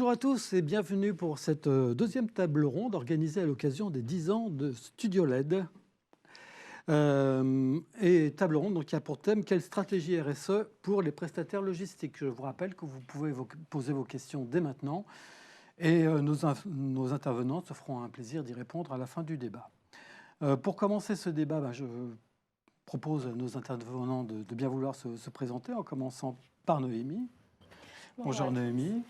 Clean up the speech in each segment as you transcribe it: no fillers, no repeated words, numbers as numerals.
Bonjour à tous et bienvenue pour cette deuxième table ronde organisée à l'occasion des 10 ans de Studio LED. Et table ronde donc, qui a pour thème « Quelle stratégie RSE pour les prestataires logistiques ?» Je vous rappelle que vous pouvez poser vos questions dès maintenant et nos intervenants se feront un plaisir d'y répondre à la fin du débat. Pour commencer ce débat, je propose à nos intervenants de bien vouloir se présenter en commençant par Noémie. Bonjour Noémie.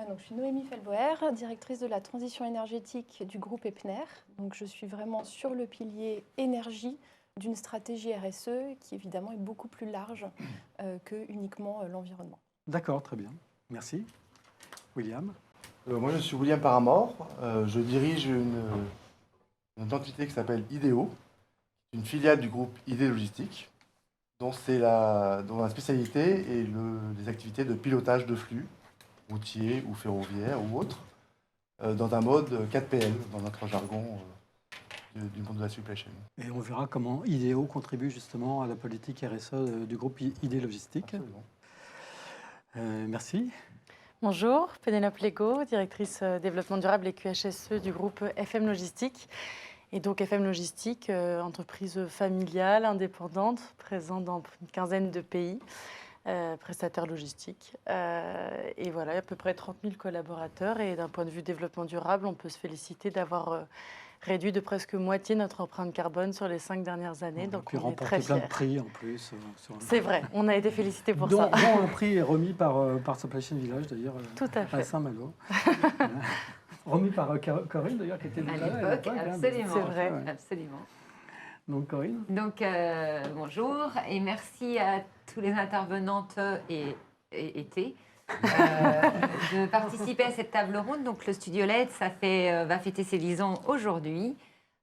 Donc, je suis Noémie Felboer, directrice de la transition énergétique du groupe Epner. Donc, je suis vraiment sur le pilier énergie d'une stratégie RSE qui évidemment est beaucoup plus large que uniquement l'environnement. D'accord, très bien. Merci. William. Moi, je suis William Paramore. Je dirige une entité qui s'appelle IDEO, une filiale du groupe ID Logistique, dont la spécialité est les activités de pilotage de flux, routier ou ferroviaire ou autre, dans un mode 4PL, dans notre jargon du monde de la supply chain. Et on verra comment IDEO contribue justement à la politique RSE du groupe ID Logistique. Merci. Bonjour, Pénélope Lego, directrice développement durable et QHSE du groupe FM Logistique. Et donc FM Logistique, entreprise familiale, indépendante, présente dans une quinzaine de pays. Prestataire logistique. Et voilà, il y a à peu près 30 000 collaborateurs. Et d'un point de vue développement durable, on peut se féliciter d'avoir réduit de presque moitié notre empreinte carbone sur les 5 dernières années. Donc on est très fiers. Plein de prix en plus. C'est vrai, on a été félicités pour ça. Dont un prix est remis par Supply Chain Village d'ailleurs. Tout à fait. À Saint-Malo. Remis par Corinne d'ailleurs, qui était à l'époque. Absolument. C'est vrai. Ouais. Absolument. Donc Corinne. Donc bonjour et merci à tous les intervenantes et de participer à cette table ronde. Donc le Studio LED, va fêter ses 10 ans aujourd'hui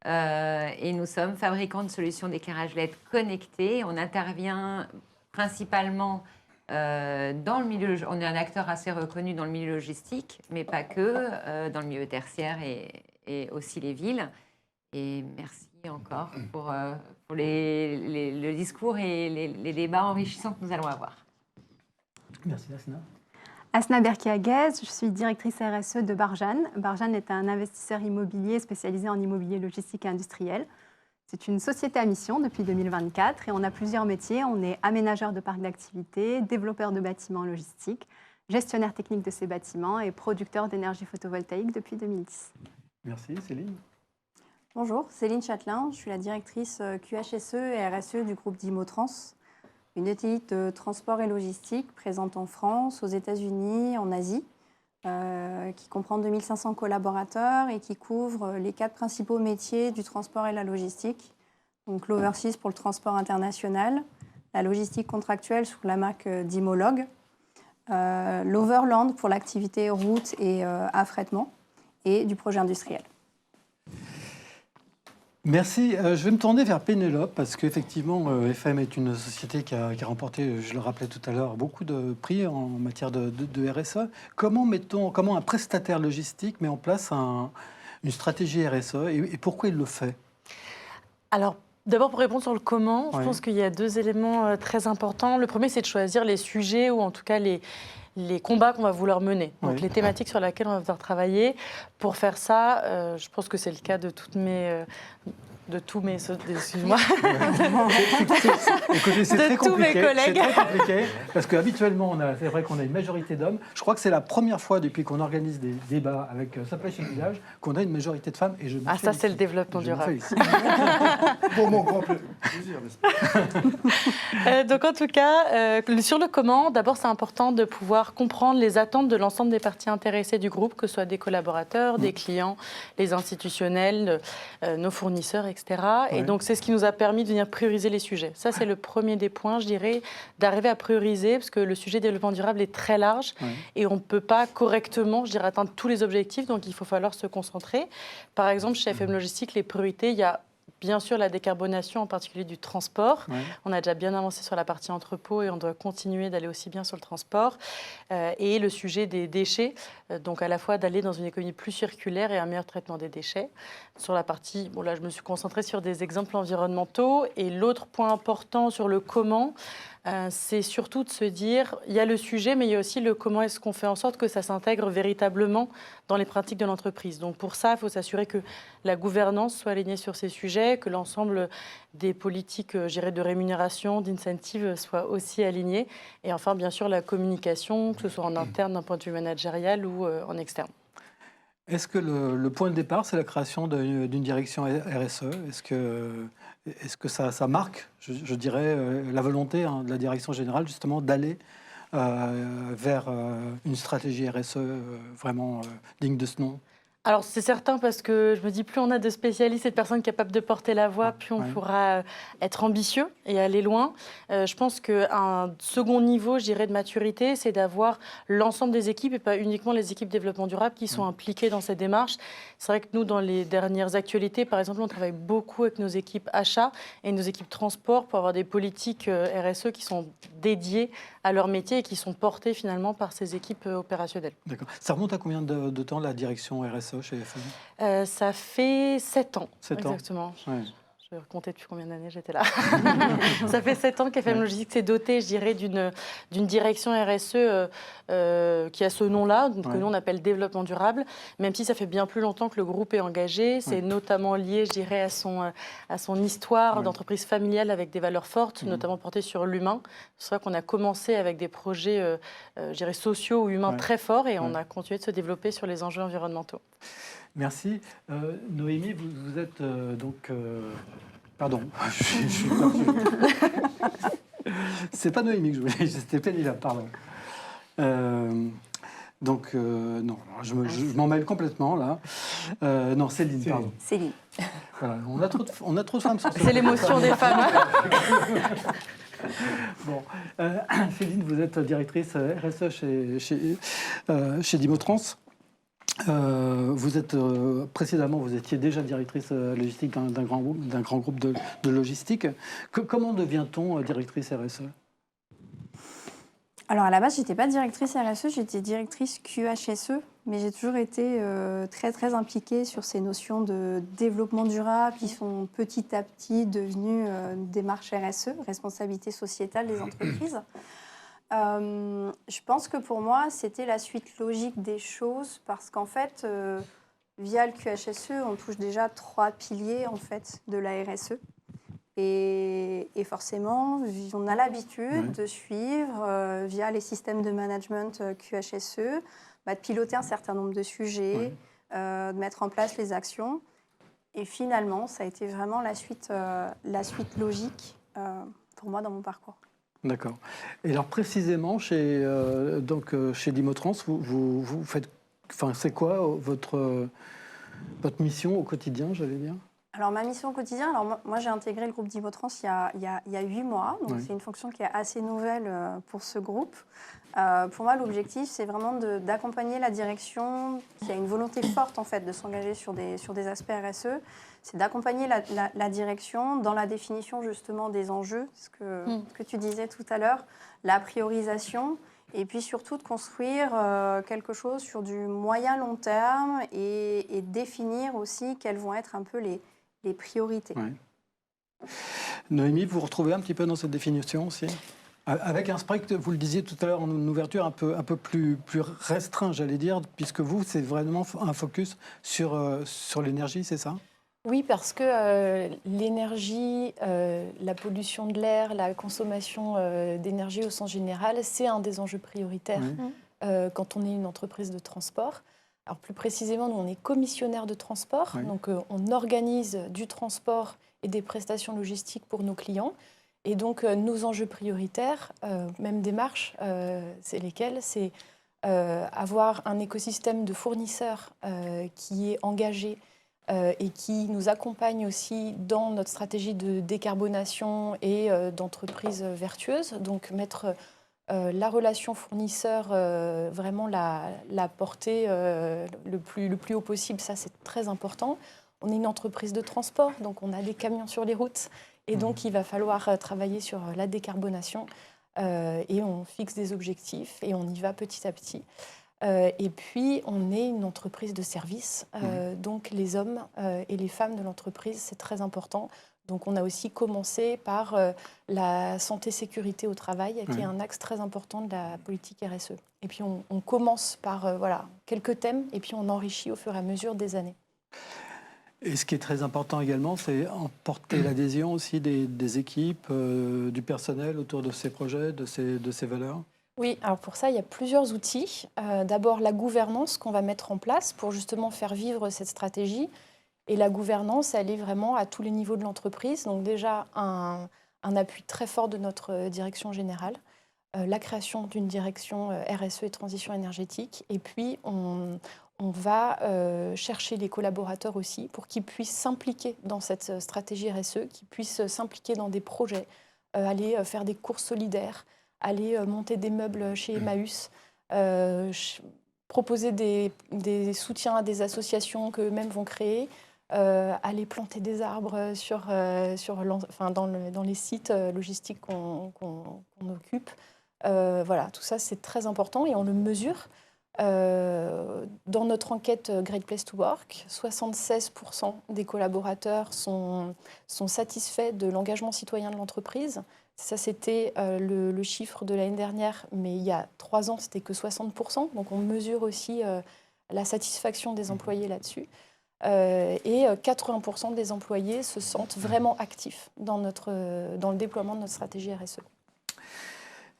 et nous sommes fabricants de solutions d'éclairage LED connectés. On intervient principalement dans le milieu, on est un acteur assez reconnu dans le milieu logistique, mais pas que, dans le milieu tertiaire et aussi les villes. Et merci encore pour le discours et les débats enrichissants que nous allons avoir. Merci Asna. Asna Berki-Aguez, je suis directrice RSE de Barjane. Barjane est un investisseur immobilier spécialisé en immobilier logistique et industriel. C'est une société à mission depuis 2024 et on a plusieurs métiers. On est aménageur de parcs d'activités, développeur de bâtiments logistiques, gestionnaire technique de ces bâtiments et producteur d'énergie photovoltaïque depuis 2010. Merci Céline. Bonjour, Céline Châtelain, je suis la directrice QHSE et RSE du groupe Dimotrans, une ETI de transport et logistique présente en France, aux États-Unis, en Asie, qui comprend 2500 collaborateurs et qui couvre les 4 principaux métiers du transport et la logistique. Donc l'overseas pour le transport international, la logistique contractuelle sous la marque Dimolog, l'overland pour l'activité route et affrètement et du projet industriel. Merci. Je vais me tourner vers Pénélope parce qu'effectivement, FM est une société qui a remporté, je le rappelais tout à l'heure, beaucoup de prix en matière de RSE. Comment un prestataire logistique met en place une stratégie RSE et pourquoi il le fait? Alors, d'abord, pour répondre sur le comment, je pense qu'il y a 2 éléments très importants. Le premier, c'est de choisir les sujets ou en tout cas les combats qu'on va vouloir mener, donc les thématiques sur lesquelles on va devoir travailler. Pour faire ça, je pense que c'est le cas de tous mes collègues. C'est très compliqué parce qu'habituellement, c'est vrai qu'on a une majorité d'hommes. Je crois que c'est la première fois depuis qu'on organise des débats avec Supply Chain Village qu'on a une majorité de femmes. Et ça, c'est le développement durable. Pour mon grand plaisir, n'est-ce pas? Donc, en tout cas, sur le comment, d'abord, c'est important de pouvoir comprendre les attentes de l'ensemble des parties intéressées du groupe, que ce soit des collaborateurs, des clients, les institutionnels, nos fournisseurs, etc. Et donc, c'est ce qui nous a permis de venir prioriser les sujets. Ça, c'est le premier des points, je dirais, d'arriver à prioriser, parce que le sujet développement durable est très large et on ne peut pas correctement, je dirais, atteindre tous les objectifs, donc il faut falloir se concentrer. Par exemple, chez FM Logistique, les priorités, il y a bien sûr la décarbonation, en particulier du transport. Ouais. On a déjà bien avancé sur la partie entrepôt et on doit continuer d'aller aussi bien sur le transport. Et le sujet des déchets, donc à la fois d'aller dans une économie plus circulaire et un meilleur traitement des déchets. Sur la partie, bon là je me suis concentrée sur des exemples environnementaux. Et l'autre point important sur le comment, c'est surtout de se dire, il y a le sujet, mais il y a aussi le comment est-ce qu'on fait en sorte que ça s'intègre véritablement dans les pratiques de l'entreprise. Donc pour ça, il faut s'assurer que la gouvernance soit alignée sur ces sujets, que l'ensemble des politiques, je dirais, de rémunération, d'incentive soient aussi alignées. Et enfin, bien sûr, la communication, que ce soit en interne d'un point de vue managérial ou en externe. Est-ce que le point de départ, c'est la création d'une direction RSE? Est-ce que ça marque, je dirais, la volonté de la direction générale, justement, d'aller vers une stratégie RSE vraiment digne de ce nom? Alors c'est certain parce que je me dis plus on a de spécialistes et de personnes capables de porter la voix, plus on pourra être ambitieux et aller loin. Je pense qu'un second niveau, je dirais, de maturité, c'est d'avoir l'ensemble des équipes et pas uniquement les équipes développement durable qui sont impliquées dans cette démarche. C'est vrai que nous, dans les dernières actualités, par exemple, on travaille beaucoup avec nos équipes achats et nos équipes transport pour avoir des politiques RSE qui sont dédiées à leur métier et qui sont portées finalement par ces équipes opérationnelles. D'accord. Ça remonte à combien de temps la direction RSE chez FM? Ça fait 7 ans. 7 ans. Exactement. Ouais. Je vais compter depuis combien d'années j'étais là. Ça fait 7 ans qu'FM Logistique s'est doté, je dirais, d'une direction RSE qui a ce nom-là, que nous on appelle développement durable, même si ça fait bien plus longtemps que le groupe est engagé. C'est notamment lié, je dirais, à son histoire d'entreprise familiale avec des valeurs fortes, notamment portées sur l'humain. C'est vrai qu'on a commencé avec des projets, je dirais, sociaux ou humains très forts et on a continué de se développer sur les enjeux environnementaux. Merci. Noémie, vous êtes donc... Pardon, je suis perdu. C'est pas Noémie que je voulais, c'était Pénélope, pardon. Non, je m'en mêle complètement, là. Non, Céline, pardon. Céline. Voilà, on a trop de femmes sur ce C'est l'émotion des femmes. Bon, Céline, vous êtes directrice RSE chez Dimotrans. Précédemment, vous étiez déjà directrice logistique d'un grand groupe de logistique. Comment devient-on directrice RSE? Alors à la base, j'étais pas directrice RSE, j'étais directrice QHSE, mais j'ai toujours été très très impliquée sur ces notions de développement durable qui sont petit à petit devenues une démarche RSE, responsabilité sociétale des entreprises. Je pense que pour moi, c'était la suite logique des choses parce qu'en fait, via le QHSE, on touche déjà 3 piliers en fait, de la RSE. Et forcément, on a l'habitude de suivre, via les systèmes de management QHSE, de piloter un certain nombre de sujets, de mettre en place les actions. Et finalement, ça a été vraiment la suite logique pour moi dans mon parcours. D'accord. Et alors précisément, chez Dimotrans, vous faites... Enfin, c'est quoi votre mission au quotidien, j'allais dire? Alors, ma mission au quotidien, moi j'ai intégré le groupe Dimotrans il y a 8 mois, donc c'est une fonction qui est assez nouvelle pour ce groupe. Pour moi, l'objectif, c'est vraiment d'accompagner la direction qui a une volonté forte en fait, de s'engager sur des aspects RSE. C'est d'accompagner la direction dans la définition justement des enjeux, ce que tu disais tout à l'heure, la priorisation, et puis surtout de construire quelque chose sur du moyen-long terme et définir aussi quelles vont être un peu les priorités. Ouais. Noémie, vous vous retrouvez un petit peu dans cette définition aussi? Avec un spectre, vous le disiez tout à l'heure, en une ouverture un peu plus restreint, j'allais dire, puisque vous, c'est vraiment un focus sur l'énergie, c'est ça? Oui, parce que l'énergie, la pollution de l'air, la consommation d'énergie au sens général, c'est un des enjeux prioritaires quand on est une entreprise de transport. Alors plus précisément, nous, on est commissionnaire de transport, donc on organise du transport et des prestations logistiques pour nos clients. Et donc nos enjeux prioritaires, même démarches, c'est lesquels? C'est avoir un écosystème de fournisseurs qui est engagé et qui nous accompagne aussi dans notre stratégie de décarbonation et d'entreprise vertueuse. Donc mettre la relation fournisseur, vraiment la porter le plus haut possible, ça c'est très important. on est une entreprise de transport, donc on a des camions sur les routes. Et donc, il va falloir travailler sur la décarbonation. Et on fixe des objectifs et on y va petit à petit. Et puis, on est une entreprise de service. Donc, les hommes et les femmes de l'entreprise, c'est très important. Donc, on a aussi commencé par la santé-sécurité au travail, qui est un axe très important de la politique RSE. Et puis, on commence par voilà, quelques thèmes et puis on enrichit au fur et à mesure des années. Et ce qui est très important également, c'est emporter l'adhésion aussi des équipes, du personnel autour de ces projets, de ces valeurs. Oui, alors pour ça, il y a plusieurs outils. D'abord, la gouvernance qu'on va mettre en place pour justement faire vivre cette stratégie. Et la gouvernance, elle est vraiment à tous les niveaux de l'entreprise. Donc déjà, un appui très fort de notre direction générale, la création d'une direction RSE et transition énergétique. Et puis, on va chercher les collaborateurs aussi pour qu'ils puissent s'impliquer dans cette stratégie RSE, qu'ils puissent s'impliquer dans des projets, aller faire des courses solidaires, aller monter des meubles chez Emmaüs, proposer des soutiens à des associations qu'eux-mêmes vont créer, aller planter des arbres dans les sites logistiques qu'on occupe. Voilà, tout ça, c'est très important et on le mesure. Dans notre enquête Great Place to Work, 76% des collaborateurs sont satisfaits de l'engagement citoyen de l'entreprise. Ça, c'était le chiffre de l'année dernière, mais il y a 3 ans, c'était que 60%. Donc, on mesure aussi la satisfaction des employés là-dessus. Et 80% des employés se sentent vraiment actifs dans le déploiement de notre stratégie RSE.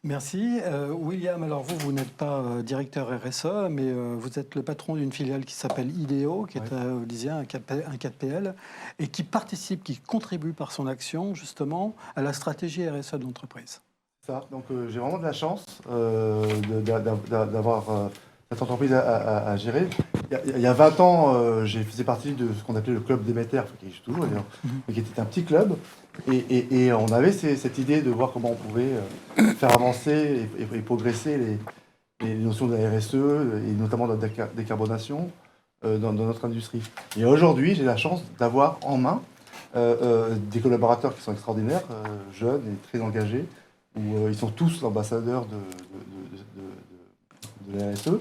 Merci. William, alors vous n'êtes pas directeur RSE, mais vous êtes le patron d'une filiale qui s'appelle IDEO, qui est, vous disiez, un 4PL, et qui participe, qui contribue par son action, justement, à la stratégie RSE de l'entreprise. Ça, donc j'ai vraiment de la chance d'avoir cette entreprise à gérer. Il y a 20 ans, j'ai fait partie de ce qu'on appelait le club Déméter, qui existe toujours d'ailleurs, mais qui était un petit club. Et on avait cette idée de voir comment on pouvait faire avancer et progresser les notions de la RSE, et notamment de la décarbonation dans notre industrie. Et aujourd'hui, j'ai la chance d'avoir en main des collaborateurs qui sont extraordinaires, jeunes et très engagés, où ils sont tous ambassadeurs de la RSE,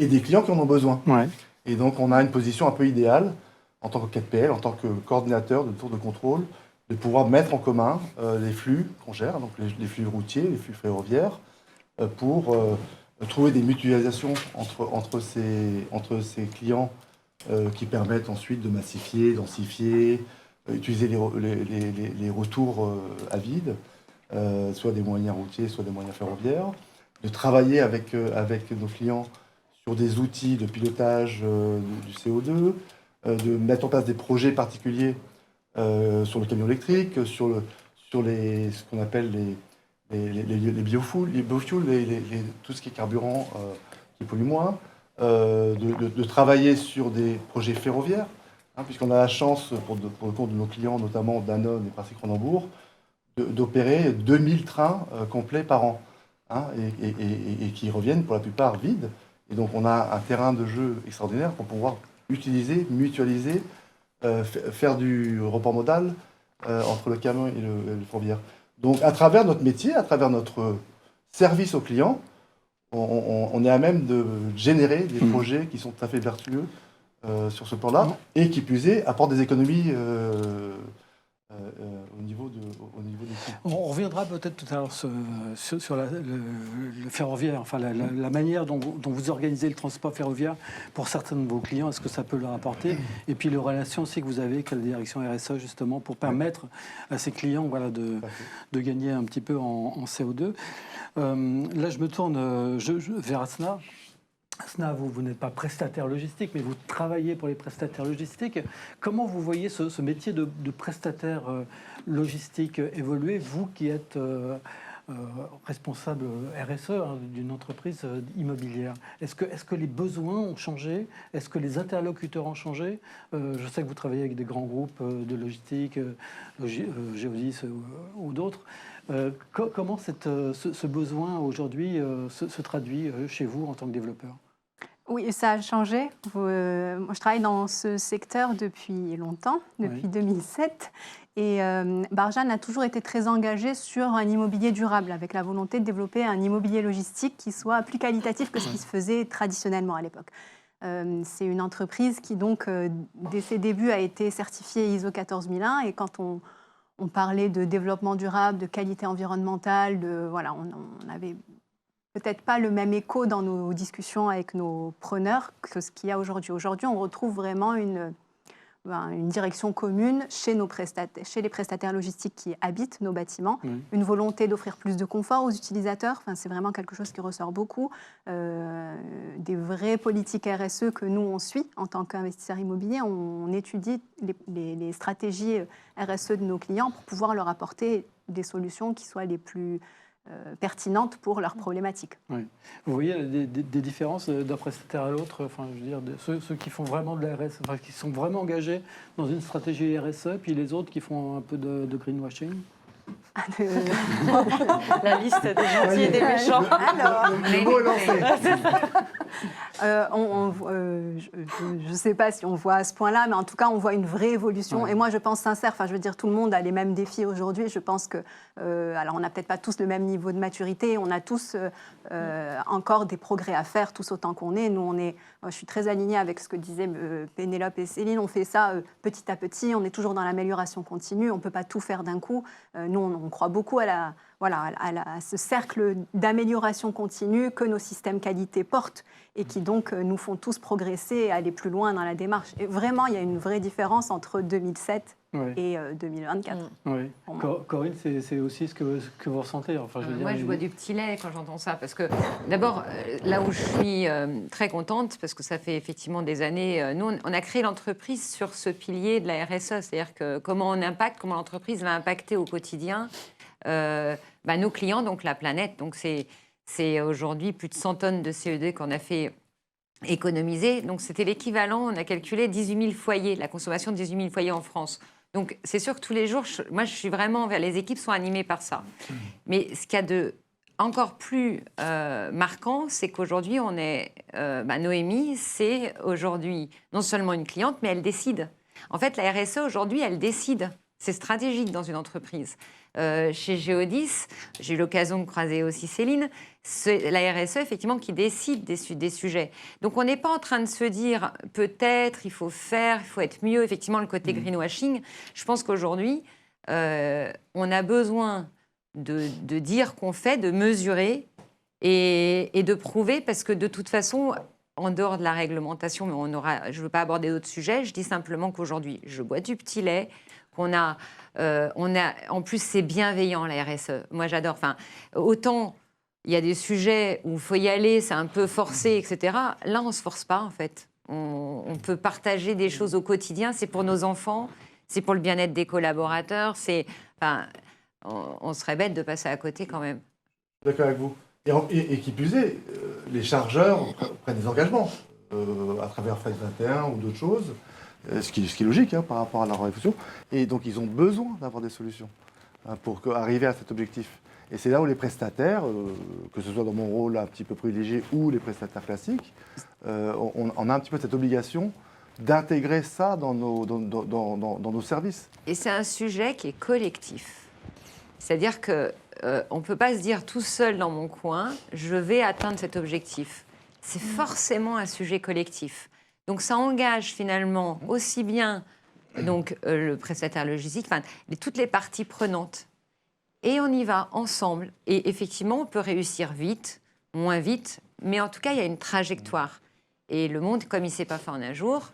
et des clients qui en ont besoin. Ouais. Et donc, on a une position un peu idéale, en tant que 4PL, en tant que coordinateur de tour de contrôle, de pouvoir mettre en commun les flux qu'on gère, donc les flux routiers, les flux ferroviaires, pour trouver des mutualisations entre ces clients qui permettent ensuite de massifier, densifier, utiliser les retours à vide, soit des moyens routiers, soit des moyens ferroviaires, de travailler avec nos clients sur des outils de pilotage du CO2, de mettre en place des projets particuliers sur le camion électrique, sur ce qu'on appelle les biofuels, tout ce qui est carburant qui pollue moins, de travailler sur des projets ferroviaires, puisqu'on a la chance, pour le compte de nos clients, notamment Danone et Passy-Cronenbourg, d'opérer 2000 trains complets par an, et qui reviennent pour la plupart vides. Et donc on a un terrain de jeu extraordinaire pour pouvoir utiliser, mutualiser, faire du report modal entre le camion et le ferroviaire. Donc à travers notre métier, à travers notre service aux clients, on est à même de générer des projets qui sont tout à fait vertueux sur ce plan-là, et qui plus est, apportent des économies au niveau des coûts. On reviendra peut-être tout à l'heure sur le ferroviaire, enfin la manière dont vous organisez le transport ferroviaire pour certains de vos clients, est-ce que ça peut leur apporter? Et puis les relations aussi que vous avez avec la direction RSE, justement, pour permettre à ces clients de gagner un petit peu en CO2. Là, je me tourne vers Asna. Asna, vous n'êtes pas prestataire logistique, mais vous travaillez pour les prestataires logistiques. Comment vous voyez ce métier de prestataire logistique évoluer, vous qui êtes responsable RSE d'une entreprise immobilière? Est-ce que les besoins ont changé? Est-ce que les interlocuteurs ont changé? Je sais que vous travaillez avec des grands groupes de logistique, Geodis ou d'autres. Comment ce besoin aujourd'hui se traduit chez vous en tant que développeur? Oui, ça a changé. Moi, je travaille dans ce secteur depuis longtemps, depuis 2007. Et Barjane a toujours été très engagée sur un immobilier durable, avec la volonté de développer un immobilier logistique qui soit plus qualitatif que ce qui se faisait traditionnellement à l'époque. C'est une entreprise qui, donc, dès ses débuts, a été certifiée ISO 14001. Et quand on parlait de développement durable, de qualité environnementale, voilà, on avait peut-être pas le même écho dans nos discussions avec nos preneurs que ce qu'il y a aujourd'hui. Aujourd'hui, on retrouve vraiment une direction commune chez les prestataires logistiques qui habitent nos bâtiments, une volonté d'offrir plus de confort aux utilisateurs. Enfin, c'est vraiment quelque chose qui ressort beaucoup. Des vraies politiques RSE que nous, on suit en tant qu'investisseurs immobiliers. On étudie les stratégies RSE de nos clients pour pouvoir leur apporter des solutions qui soient les plus pertinentes pour leurs problématiques. Oui. Vous voyez des différences d'un prestataire à l'autre, enfin, je veux dire, ceux qui font vraiment de la RSE, enfin, qui sont vraiment engagés dans une stratégie RSE, puis les autres qui font un peu de greenwashing. La liste des gentils et des méchants. Alors, Le mot est lancé. Je ne sais pas si on voit à ce point-là, mais en tout cas, on voit une vraie évolution. Et moi, je pense sincère, enfin, je veux dire, tout le monde a les mêmes défis aujourd'hui. Je pense que, alors, on n'a peut-être pas tous le même niveau de maturité, on a tous encore des progrès à faire, tous autant qu'on est. Nous, je suis très alignée avec ce que disaient Pénélope et Céline. On fait ça petit à petit, on est toujours dans l'amélioration continue, on ne peut pas tout faire d'un coup. Nous, on croit beaucoup à ce cercle d'amélioration continue que nos systèmes qualité portent et qui donc nous font tous progresser et aller plus loin dans la démarche. Et vraiment, il y a une vraie différence entre 2007 et 2024. Oui. Corinne, c'est aussi ce que vous ressentez. Enfin, Moi, je bois du petit lait quand j'entends ça. Parce que, d'abord, là où je suis très contente, parce que ça fait effectivement des années, nous, on a créé l'entreprise sur ce pilier de la RSE, c'est-à-dire que comment l'entreprise va impacter au quotidien nos clients, donc la planète. Donc, c'est aujourd'hui plus de 100 tonnes de CO2 qu'on a fait économiser. Donc, c'était l'équivalent, on a calculé 18 000 foyers, la consommation de 18 000 foyers en France. Donc, c'est sûr que tous les jours, moi, je suis vraiment... Les équipes sont animées par ça. Mais ce qu'il y a de encore plus marquant, c'est qu'aujourd'hui, on est... Noémie, c'est aujourd'hui non seulement une cliente, mais elle décide. En fait, la RSE, aujourd'hui, elle décide. C'est stratégique dans une entreprise. Chez Geodis, j'ai eu l'occasion de croiser aussi Céline, c'est la RSE, effectivement, qui décide des sujets. Donc, on n'est pas en train de se dire, peut-être, il faut être mieux. Effectivement, le côté greenwashing, je pense qu'aujourd'hui, on a besoin de dire qu'on fait, de mesurer et de prouver, parce que de toute façon, en dehors de la réglementation, mais je ne veux pas aborder d'autres sujets, je dis simplement qu'aujourd'hui, je bois du petit lait, en plus, c'est bienveillant, la RSE. Moi, j'adore. Enfin, autant il y a des sujets où il faut y aller, c'est un peu forcé, etc. Là, on ne se force pas, en fait. On peut partager des choses au quotidien. C'est pour nos enfants, c'est pour le bien-être des collaborateurs. On serait bête de passer à côté quand même. D'accord avec vous. Et qui plus est, les chargeurs prennent des engagements à travers FED 21 ou d'autres choses. Ce qui est logique par rapport à leur réflexion. Et donc, ils ont besoin d'avoir des solutions pour arriver à cet objectif. Et c'est là où les prestataires, que ce soit dans mon rôle un petit peu privilégié ou les prestataires classiques, on a un petit peu cette obligation d'intégrer ça dans nos services. Et c'est un sujet qui est collectif. C'est-à-dire qu'on ne peut pas se dire tout seul dans mon coin, je vais atteindre cet objectif. C'est forcément un sujet collectif. Donc, ça engage finalement aussi bien le prestataire logistique, toutes les parties prenantes. Et on y va ensemble. Et effectivement, on peut réussir vite, moins vite, mais en tout cas, il y a une trajectoire. Et le monde, comme il ne s'est pas fait en un jour,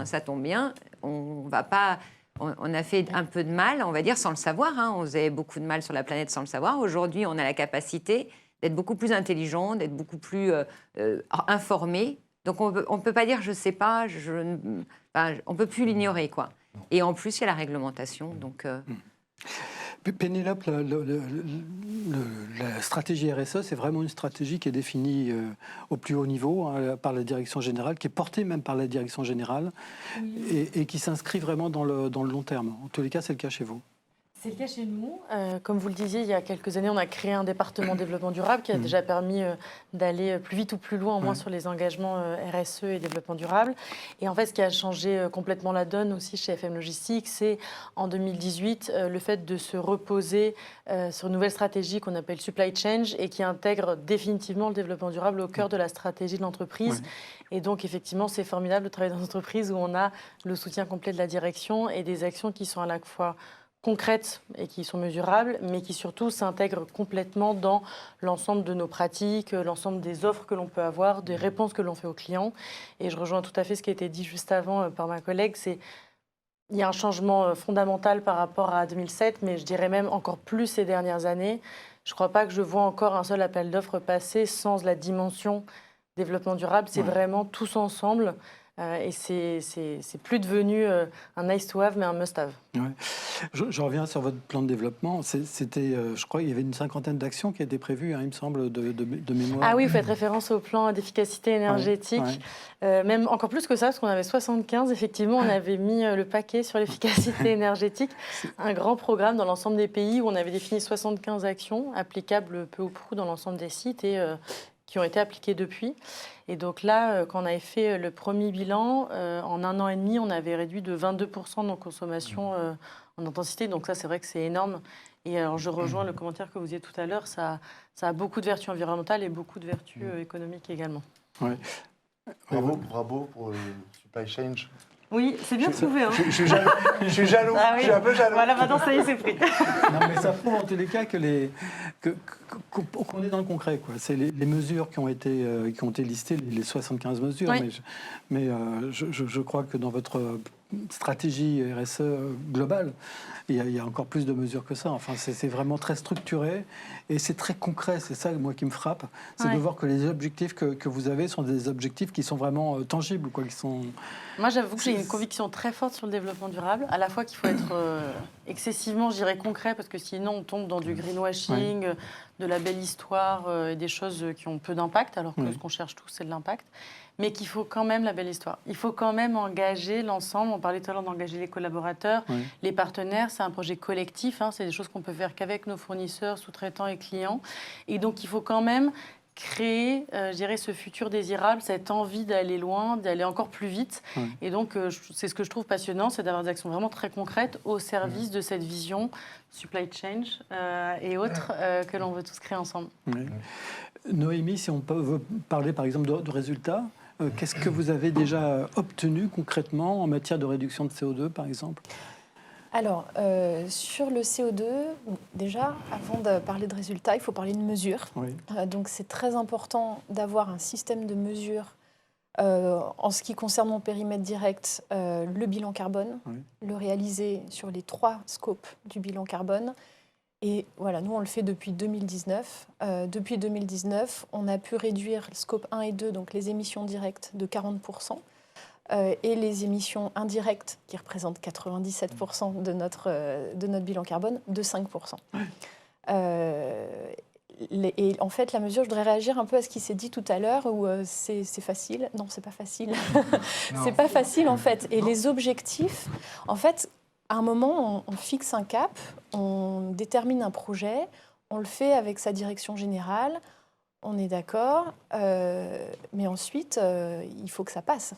ça tombe bien. On a fait un peu de mal, on va dire, sans le savoir. On faisait beaucoup de mal sur la planète sans le savoir. Aujourd'hui, on a la capacité d'être beaucoup plus intelligent, d'être beaucoup plus informé. Donc, on ne peut pas dire « je ne sais pas », on ne peut plus l'ignorer, quoi. Et en plus, il y a la réglementation, donc... Pénélope, la stratégie RSE, c'est vraiment une stratégie qui est définie au plus haut niveau par la direction générale, qui est portée même par la direction générale et qui s'inscrit vraiment dans le long terme. En tous les cas, c'est le cas chez vous. C'est le cas chez nous. Comme vous le disiez, il y a quelques années, on a créé un département développement durable qui a déjà permis d'aller plus vite ou plus loin, au moins sur les engagements RSE et développement durable. Et en fait, ce qui a changé complètement la donne aussi chez FM Logistique, c'est en 2018 le fait de se reposer sur une nouvelle stratégie qu'on appelle Supply Change et qui intègre définitivement le développement durable au cœur de la stratégie de l'entreprise. Et donc, effectivement, c'est formidable de travailler dans une entreprise où on a le soutien complet de la direction et des actions qui sont à la fois concrètes et qui sont mesurables, mais qui surtout s'intègrent complètement dans l'ensemble de nos pratiques, l'ensemble des offres que l'on peut avoir, des réponses que l'on fait aux clients. Et je rejoins tout à fait ce qui a été dit juste avant par ma collègue, il y a un changement fondamental par rapport à 2007, mais je dirais même encore plus ces dernières années. Je ne crois pas que je vois encore un seul appel d'offres passer sans la dimension développement durable. C'est vraiment tous ensemble. Et c'est plus devenu un nice to have, mais un must have. Ouais. Je reviens sur votre plan de développement. C'était, je crois, il y avait une cinquantaine d'actions qui étaient prévues, hein, il me semble, de mémoire. Ah oui, vous faites référence au plan d'efficacité énergétique. Même encore plus que ça, parce qu'on avait 75. Effectivement, on avait mis le paquet sur l'efficacité énergétique. Un grand programme dans l'ensemble des pays où on avait défini 75 actions applicables peu ou prou dans l'ensemble des sites et qui ont été appliquées depuis. Et donc là, quand on avait fait le premier bilan, en 1 an et demi, on avait réduit de 22% nos consommations en intensité. Donc ça, c'est vrai que c'est énorme. Et alors, je rejoins le commentaire que vous disiez tout à l'heure. Ça a beaucoup de vertus environnementales et beaucoup de vertus économiques également. Ouais. Bravo pour le supply change. Oui, c'est bien trouvé. Hein. Je suis jaloux. Je suis jaloux. Ah oui. Je suis un peu jaloux. Voilà, maintenant, ça y est, c'est pris. Non, mais ça prouve en tous les cas qu'on est dans le concret, quoi. C'est les mesures qui ont été listées, les 75 mesures. Oui. Mais je crois que dans votre stratégie RSE globale, il y a encore plus de mesures que ça. Enfin, c'est vraiment très structuré et c'est très concret. C'est ça, moi, qui me frappe. C'est de voir que les objectifs que vous avez sont des objectifs qui sont vraiment tangibles, quoi, qui sont... Moi, j'avoue que j'ai une conviction très forte sur le développement durable. À la fois qu'il faut être excessivement, je dirais, concret, parce que sinon, on tombe dans du greenwashing, de la belle histoire et des choses qui ont peu d'impact, alors que ce qu'on cherche tous, c'est de l'impact. Mais qu'il faut quand même la belle histoire. Il faut quand même engager l'ensemble. On parlait tout à l'heure d'engager les collaborateurs, les partenaires. C'est un projet collectif. Hein, c'est des choses qu'on peut faire qu'avec nos fournisseurs, sous-traitants et clients. Et donc, il faut quand même créer, je dirais, ce futur désirable, cette envie d'aller loin, d'aller encore plus vite. Et donc, c'est ce que je trouve passionnant, c'est d'avoir des actions vraiment très concrètes au service de cette vision supply change et autres que l'on veut tous créer ensemble. Noémie, si on veut parler par exemple de résultats, qu'est-ce que vous avez déjà obtenu concrètement en matière de réduction de CO2, par exemple ? Alors, sur le CO2, déjà, avant de parler de résultats, il faut parler de mesures. Donc, c'est très important d'avoir un système de mesure en ce qui concerne mon périmètre direct, le bilan carbone, le réaliser sur les 3 scopes du bilan carbone. Et voilà, nous, on le fait depuis 2019. Depuis 2019, on a pu réduire le scope 1 et 2, donc les émissions directes, de 40%. Et les émissions indirectes, qui représentent 97% de notre bilan carbone, de 5%. Et en fait, la mesure, je voudrais réagir un peu à ce qui s'est dit tout à l'heure, où c'est facile. Non, c'est pas facile. C'est pas facile, en fait. Et les objectifs, en fait, à un moment, on fixe un cap, on détermine un projet, on le fait avec sa direction générale, on est d'accord, mais ensuite, il faut que ça passe.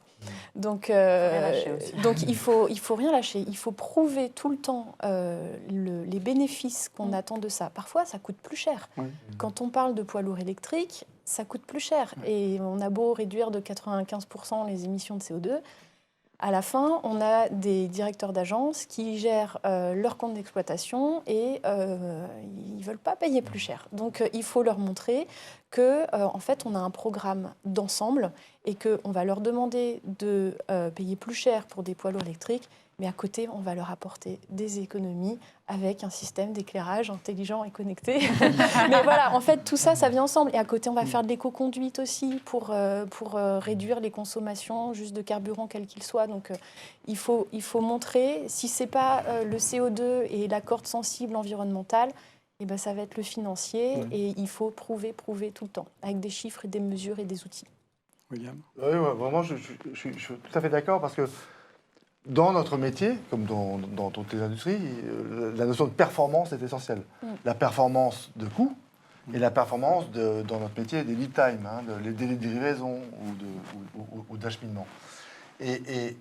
Donc il faut rien lâcher. Il faut prouver tout le temps les bénéfices qu'on attend de ça. Parfois, ça coûte plus cher. Quand on parle de poids lourds électriques, ça coûte plus cher. Et on a beau réduire de 95% les émissions de CO2, à la fin, on a des directeurs d'agence qui gèrent leur compte d'exploitation et ils ne veulent pas payer plus cher. Donc, il faut leur montrer que, en fait, on a un programme d'ensemble et qu'on va leur demander de payer plus cher pour des poids lourds électriques, mais à côté, on va leur apporter des économies avec un système d'éclairage intelligent et connecté. Mais voilà, en fait, tout ça, ça vient ensemble. Et à côté, on va faire de l'éco-conduite aussi pour réduire les consommations juste de carburant, quel qu'il soit. Donc, il faut montrer, si ce n'est pas le CO2 et la corde sensible environnementale, eh ben, ça va être le financier. Et il faut prouver tout le temps, avec des chiffres et des mesures et des outils. William ? Oui, vraiment, je suis tout à fait d'accord parce que dans notre métier, comme dans toutes les industries, la notion de performance est essentielle. La performance de coût et la performance, dans notre métier, des lead time, les délais de livraison ou d'acheminement. Et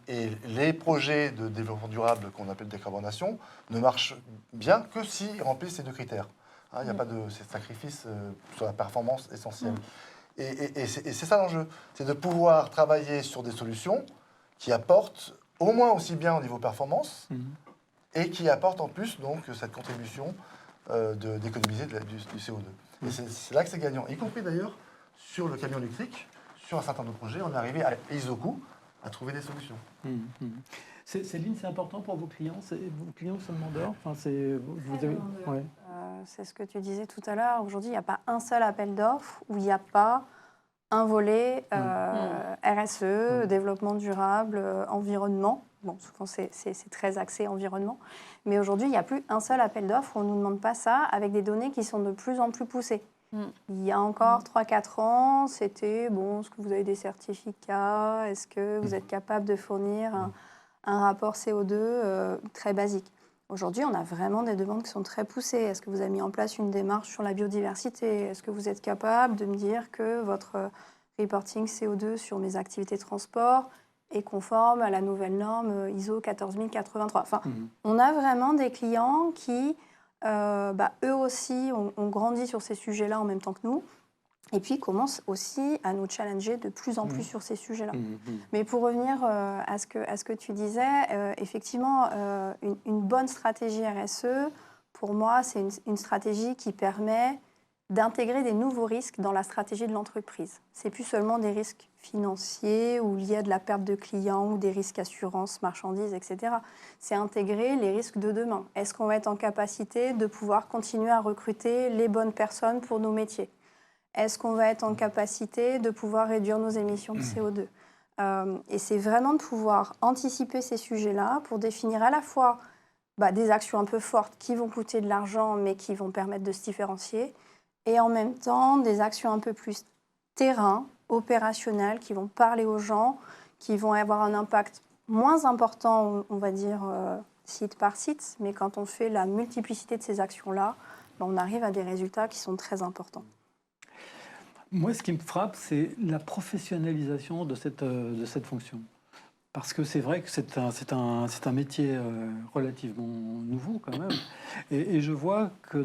les projets de développement durable qu'on appelle décarbonation ne marchent bien que s'ils remplissent ces deux critères. Il n'y a pas de sacrifice sur la performance essentielle. Et c'est ça l'enjeu, c'est de pouvoir travailler sur des solutions qui apportent au moins aussi bien au niveau performance et qui apportent en plus donc cette contribution d'économiser du CO2. Et c'est là que c'est gagnant, y compris d'ailleurs sur le camion électrique, sur un certain nombre de projets, on est arrivé à Isoku à trouver des solutions. Céline, c'est important pour vos clients? Vos clients sont demandeurs? Enfin, C'est ce que tu disais tout à l'heure. Aujourd'hui, il n'y a pas un seul appel d'offres où il n'y a pas un volet RSE, développement durable, environnement. Bon, souvent, c'est très axé environnement. Mais aujourd'hui, il n'y a plus un seul appel d'offres où on ne nous demande pas ça, avec des données qui sont de plus en plus poussées. Il y a encore 3-4 ans, c'était, est-ce que vous avez des certificats? Est-ce que vous êtes capable de fournir un rapport CO2 très basique? Aujourd'hui, on a vraiment des demandes qui sont très poussées. Est-ce que vous avez mis en place une démarche sur la biodiversité? Est-ce que vous êtes capable de me dire que votre reporting CO2 sur mes activités de transport est conforme à la nouvelle norme ISO 14083? Enfin, on a vraiment des clients qui, eux aussi, ont grandi sur ces sujets-là en même temps que nous. Et puis, commencent aussi à nous challenger de plus en plus sur ces sujets-là. Mais pour revenir à ce que tu disais, effectivement, une bonne stratégie RSE, pour moi, c'est une stratégie qui permet d'intégrer des nouveaux risques dans la stratégie de l'entreprise. C'est plus seulement des risques financiers ou liés à de la perte de clients ou des risques assurance, marchandises, etc. C'est intégrer les risques de demain. Est-ce qu'on va être en capacité de pouvoir continuer à recruter les bonnes personnes pour nos métiers? Est-ce qu'on va être en capacité de pouvoir réduire nos émissions de CO2 ? Et c'est vraiment de pouvoir anticiper ces sujets-là pour définir à la fois des actions un peu fortes qui vont coûter de l'argent mais qui vont permettre de se différencier, et en même temps des actions un peu plus terrain, opérationnelles, qui vont parler aux gens, qui vont avoir un impact moins important, on va dire, site par site, mais quand on fait la multiplicité de ces actions-là, on arrive à des résultats qui sont très importants. Moi, ce qui me frappe, c'est la professionnalisation de cette fonction. Parce que c'est vrai que c'est un métier relativement nouveau quand même. Et je vois que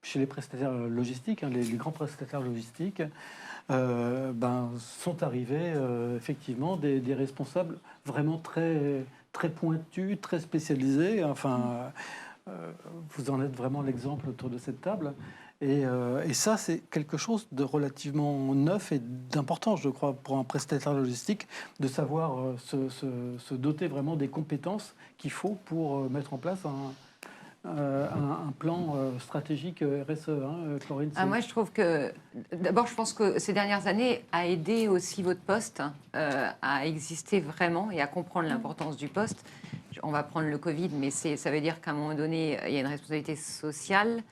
chez les prestataires logistiques, les grands prestataires logistiques, sont arrivés effectivement des responsables vraiment très, très pointus, très spécialisés. Enfin, vous en êtes vraiment l'exemple autour de cette table. Et ça, c'est quelque chose de relativement neuf et d'important, je crois, pour un prestataire logistique, de savoir se doter vraiment des compétences qu'il faut pour mettre en place un plan stratégique RSE. Corinne, moi, je trouve que, d'abord, je pense que ces dernières années a aidé aussi votre poste à exister vraiment et à comprendre l'importance du poste. On va prendre le Covid, mais ça veut dire qu'à un moment donné, il y a une responsabilité sociale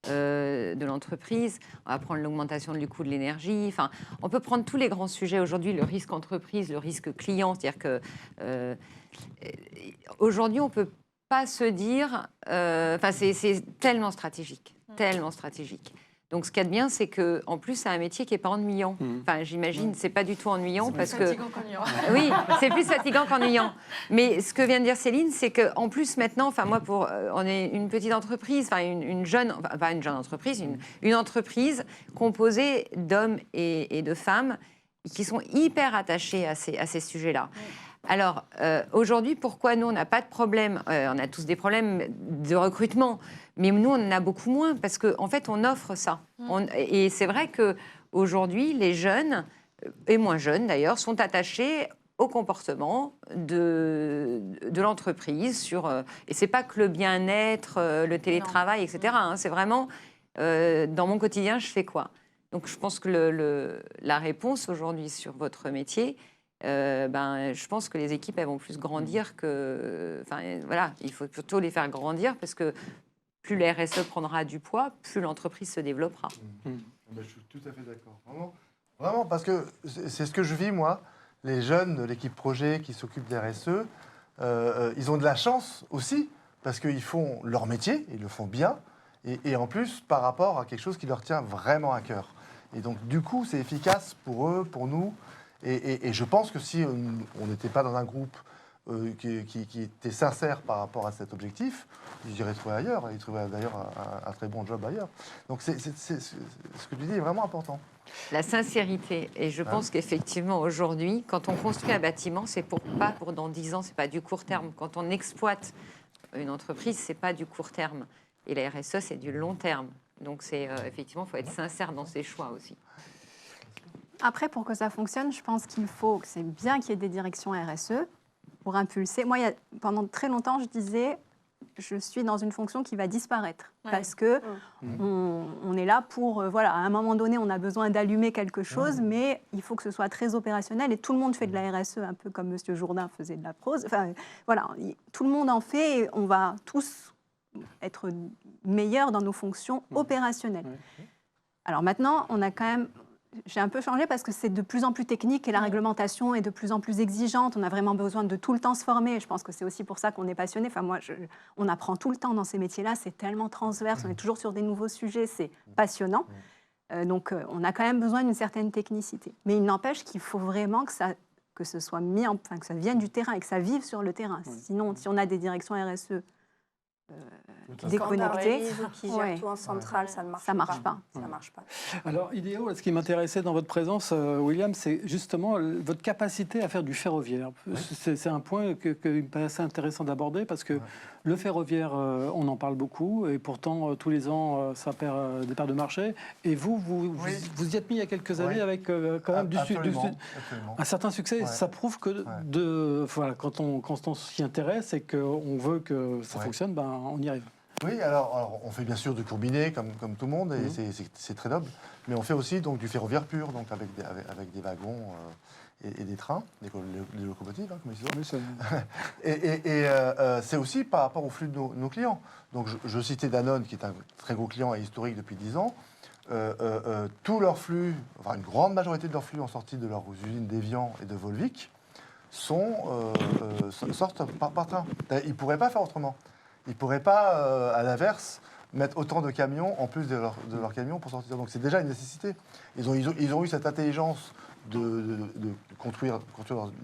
de l'entreprise. On va prendre l'augmentation du coût de l'énergie. Enfin, on peut prendre tous les grands sujets aujourd'hui, le risque entreprise, le risque client. C'est-à-dire que aujourd'hui, on peut pas se dire... c'est tellement stratégique, tellement stratégique. Donc, ce qu'il y a de bien, c'est qu'en plus, c'est un métier qui n'est pas ennuyant. Enfin, j'imagine, c'est pas du tout ennuyant parce que... fatigant qu'ennuyant. Oui, c'est plus fatigant qu'ennuyant. Mais ce que vient de dire Céline, c'est qu'en plus, maintenant, moi, on est une petite entreprise, une jeune entreprise, une entreprise composée d'hommes et de femmes qui sont hyper attachés à ces sujets-là. Alors, aujourd'hui, pourquoi nous, on n'a pas de problème? On a tous des problèmes de recrutement, mais nous, on en a beaucoup moins parce qu'en fait, on offre ça. Et c'est vrai qu'aujourd'hui, les jeunes, et moins jeunes d'ailleurs, sont attachés au comportement de l'entreprise. Et ce n'est pas que le bien-être, le télétravail, etc. C'est vraiment, dans mon quotidien, je fais quoi? Donc, je pense que la réponse aujourd'hui sur votre métier... je pense que les équipes elles vont plus grandir que... il faut plutôt les faire grandir parce que plus la RSE prendra du poids, plus l'entreprise se développera. Je suis tout à fait d'accord. Vraiment, parce que c'est ce que je vis, moi. les jeunes de l'équipe projet qui s'occupent des RSE, ils ont de la chance aussi, parce qu'ils font leur métier, ils le font bien, et en plus par rapport à quelque chose qui leur tient vraiment à cœur. Et donc du coup, c'est efficace pour eux, pour nous, et je pense que si on n'était pas dans un groupe qui était sincère par rapport à cet objectif, ils iraient trouver ailleurs, ils trouveraient d'ailleurs un très bon job ailleurs. Donc ce que tu dis est vraiment important. La sincérité. Et je pense qu'effectivement, aujourd'hui, quand on construit un bâtiment, c'est pas pour dans 10 ans, c'est pas du court terme. Quand on exploite une entreprise, c'est pas du court terme. Et la RSE, c'est du long terme. Donc, effectivement, il faut être sincère dans ses choix aussi. Après, pour que ça fonctionne, je pense qu'il faut, que c'est bien qu'il y ait des directions RSE pour impulser. Moi, pendant très longtemps, je disais, je suis dans une fonction qui va disparaître. Ouais. Parce que on est là pour, voilà, à un moment donné, on a besoin d'allumer quelque chose, mais il faut que ce soit très opérationnel. Et tout le monde fait de la RSE, un peu comme M. Jourdain faisait de la prose. Enfin, voilà, tout le monde en fait et on va tous être meilleurs dans nos fonctions opérationnelles. Alors maintenant, on a quand même... J'ai un peu changé parce que c'est de plus en plus technique et la réglementation est de plus en plus exigeante. On a vraiment besoin de tout le temps se former. Je pense que c'est aussi pour ça qu'on est passionné. Enfin, moi, on apprend tout le temps dans ces métiers-là. C'est tellement transverse. On est toujours sur des nouveaux sujets. C'est passionnant. Donc, on a quand même besoin d'une certaine technicité. Mais il n'empêche qu'il faut vraiment que ce soit que ça vienne du terrain et que ça vive sur le terrain. Sinon, si on a des directions RSE déconnectées, qui gèrent tout en centrale, ça ne marche pas. Ça marche pas. Alors, Idéo, ce qui m'intéressait dans votre présence, William, c'est justement votre capacité à faire du ferroviaire. C'est un point qui me paraît assez intéressant d'aborder parce que le ferroviaire, on en parle beaucoup et pourtant, tous les ans, ça perd des parts de marché. Et vous y êtes mis il y a quelques années avec quand même un certain succès. Ça prouve que voilà, quand on s'y intéresse et qu'on veut que ça fonctionne, ben, on y arrive. Oui, alors on fait bien sûr du combiné comme tout le monde et c'est très noble, mais on fait aussi donc du ferroviaire pur, donc avec des wagons et des trains, des locomotives, hein, comme ils disent. Et c'est aussi par rapport au flux de nos clients. Donc je citais Danone, qui est un très gros client et historique depuis 10 ans. Tous leurs flux, enfin une grande majorité de leurs flux en sortie de leurs usines d'Evian et de Volvic sortent par train. Ils ne pourraient pas faire autrement. Ils ne pourraient pas, à l'inverse, mettre autant de camions en plus de leurs camions pour sortir. Donc c'est déjà une nécessité. Ils ont eu cette intelligence de construire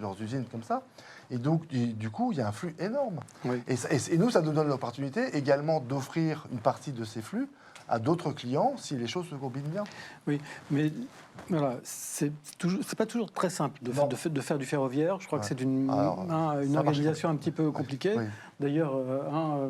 leurs usines comme ça. Et donc, du coup, il y a un flux énorme. Oui. Et nous, ça nous donne l'opportunité également d'offrir une partie de ces flux à d'autres clients si les choses se combinent bien. Oui, mais voilà, c'est pas toujours très simple de faire du ferroviaire. Je crois que c'est une organisation un petit peu compliquée. Oui. D'ailleurs,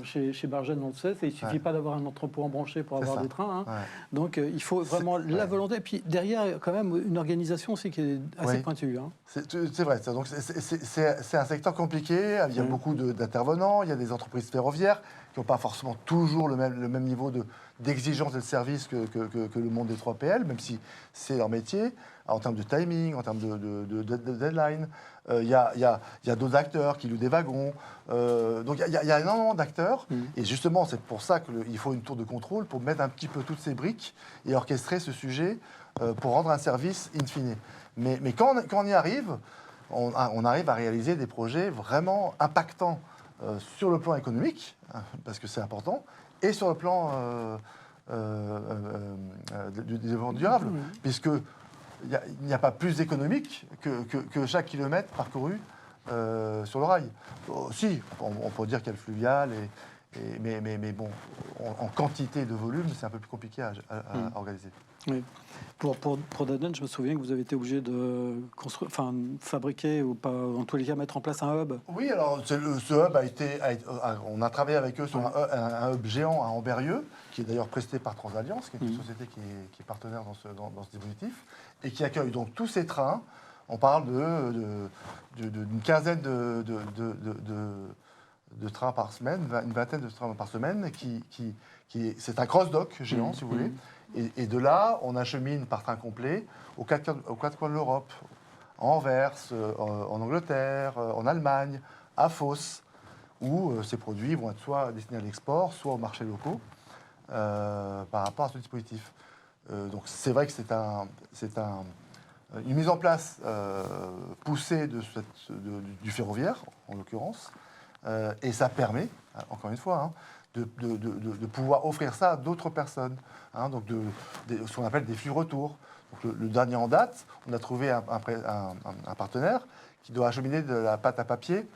chez Bargène, on le sait, il ne suffit pas d'avoir un entrepôt embranché pour avoir des trains. Donc, il faut vraiment la volonté. Et puis, derrière, quand même, une organisation aussi qui est assez pointue. Hein. C'est vrai. Donc, c'est un secteur compliqué. Il y a beaucoup d'intervenants. Il y a des entreprises ferroviaires qui n'ont pas forcément toujours le même niveau d'exigence et de service que le monde des 3PL, même si c'est leur métier, en termes de timing, en termes de deadline. Il y a d'autres acteurs qui louent des wagons. Donc il y a énormément d'acteurs. Et justement, c'est pour ça qu'il faut une tour de contrôle pour mettre un petit peu toutes ces briques et orchestrer ce sujet pour rendre un service in fine. Mais quand on y arrive, on arrive à réaliser des projets vraiment impactants sur le plan économique, parce que c'est important, et sur le plan du développement durable, puisque il n'y a pas plus économique que chaque kilomètre parcouru sur le rail. Si, on peut dire qu'il y a le fluvial, mais bon, en quantité de volume, c'est un peu plus compliqué à organiser. Oui. Pour Danone, je me souviens que vous avez été obligé de fabriquer ou pas, en tous les cas mettre en place un hub. Oui, alors ce hub on a travaillé avec eux sur un hub géant à Ambérieux, qui est d'ailleurs presté par Transalliance, qui est une société qui est partenaire dans ce dispositif, et qui accueille donc tous ces trains. On parle d'une quinzaine de trains par semaine, une vingtaine de trains par semaine, c'est un cross-dock géant, si vous voulez. Et de là, on achemine par train complet aux quatre coins de l'Europe, en Anvers, en Angleterre, en Allemagne, à Fos, où ces produits vont être soit destinés à l'export, soit aux marchés locaux, par rapport à ce dispositif. Donc c'est vrai que c'est un une mise en place poussée du ferroviaire, en l'occurrence, et ça permet, encore une fois, de pouvoir offrir ça à d'autres personnes, donc ce qu'on appelle des flux retour. Donc le dernier en date, on a trouvé un partenaire qui doit acheminer de la pâte à papier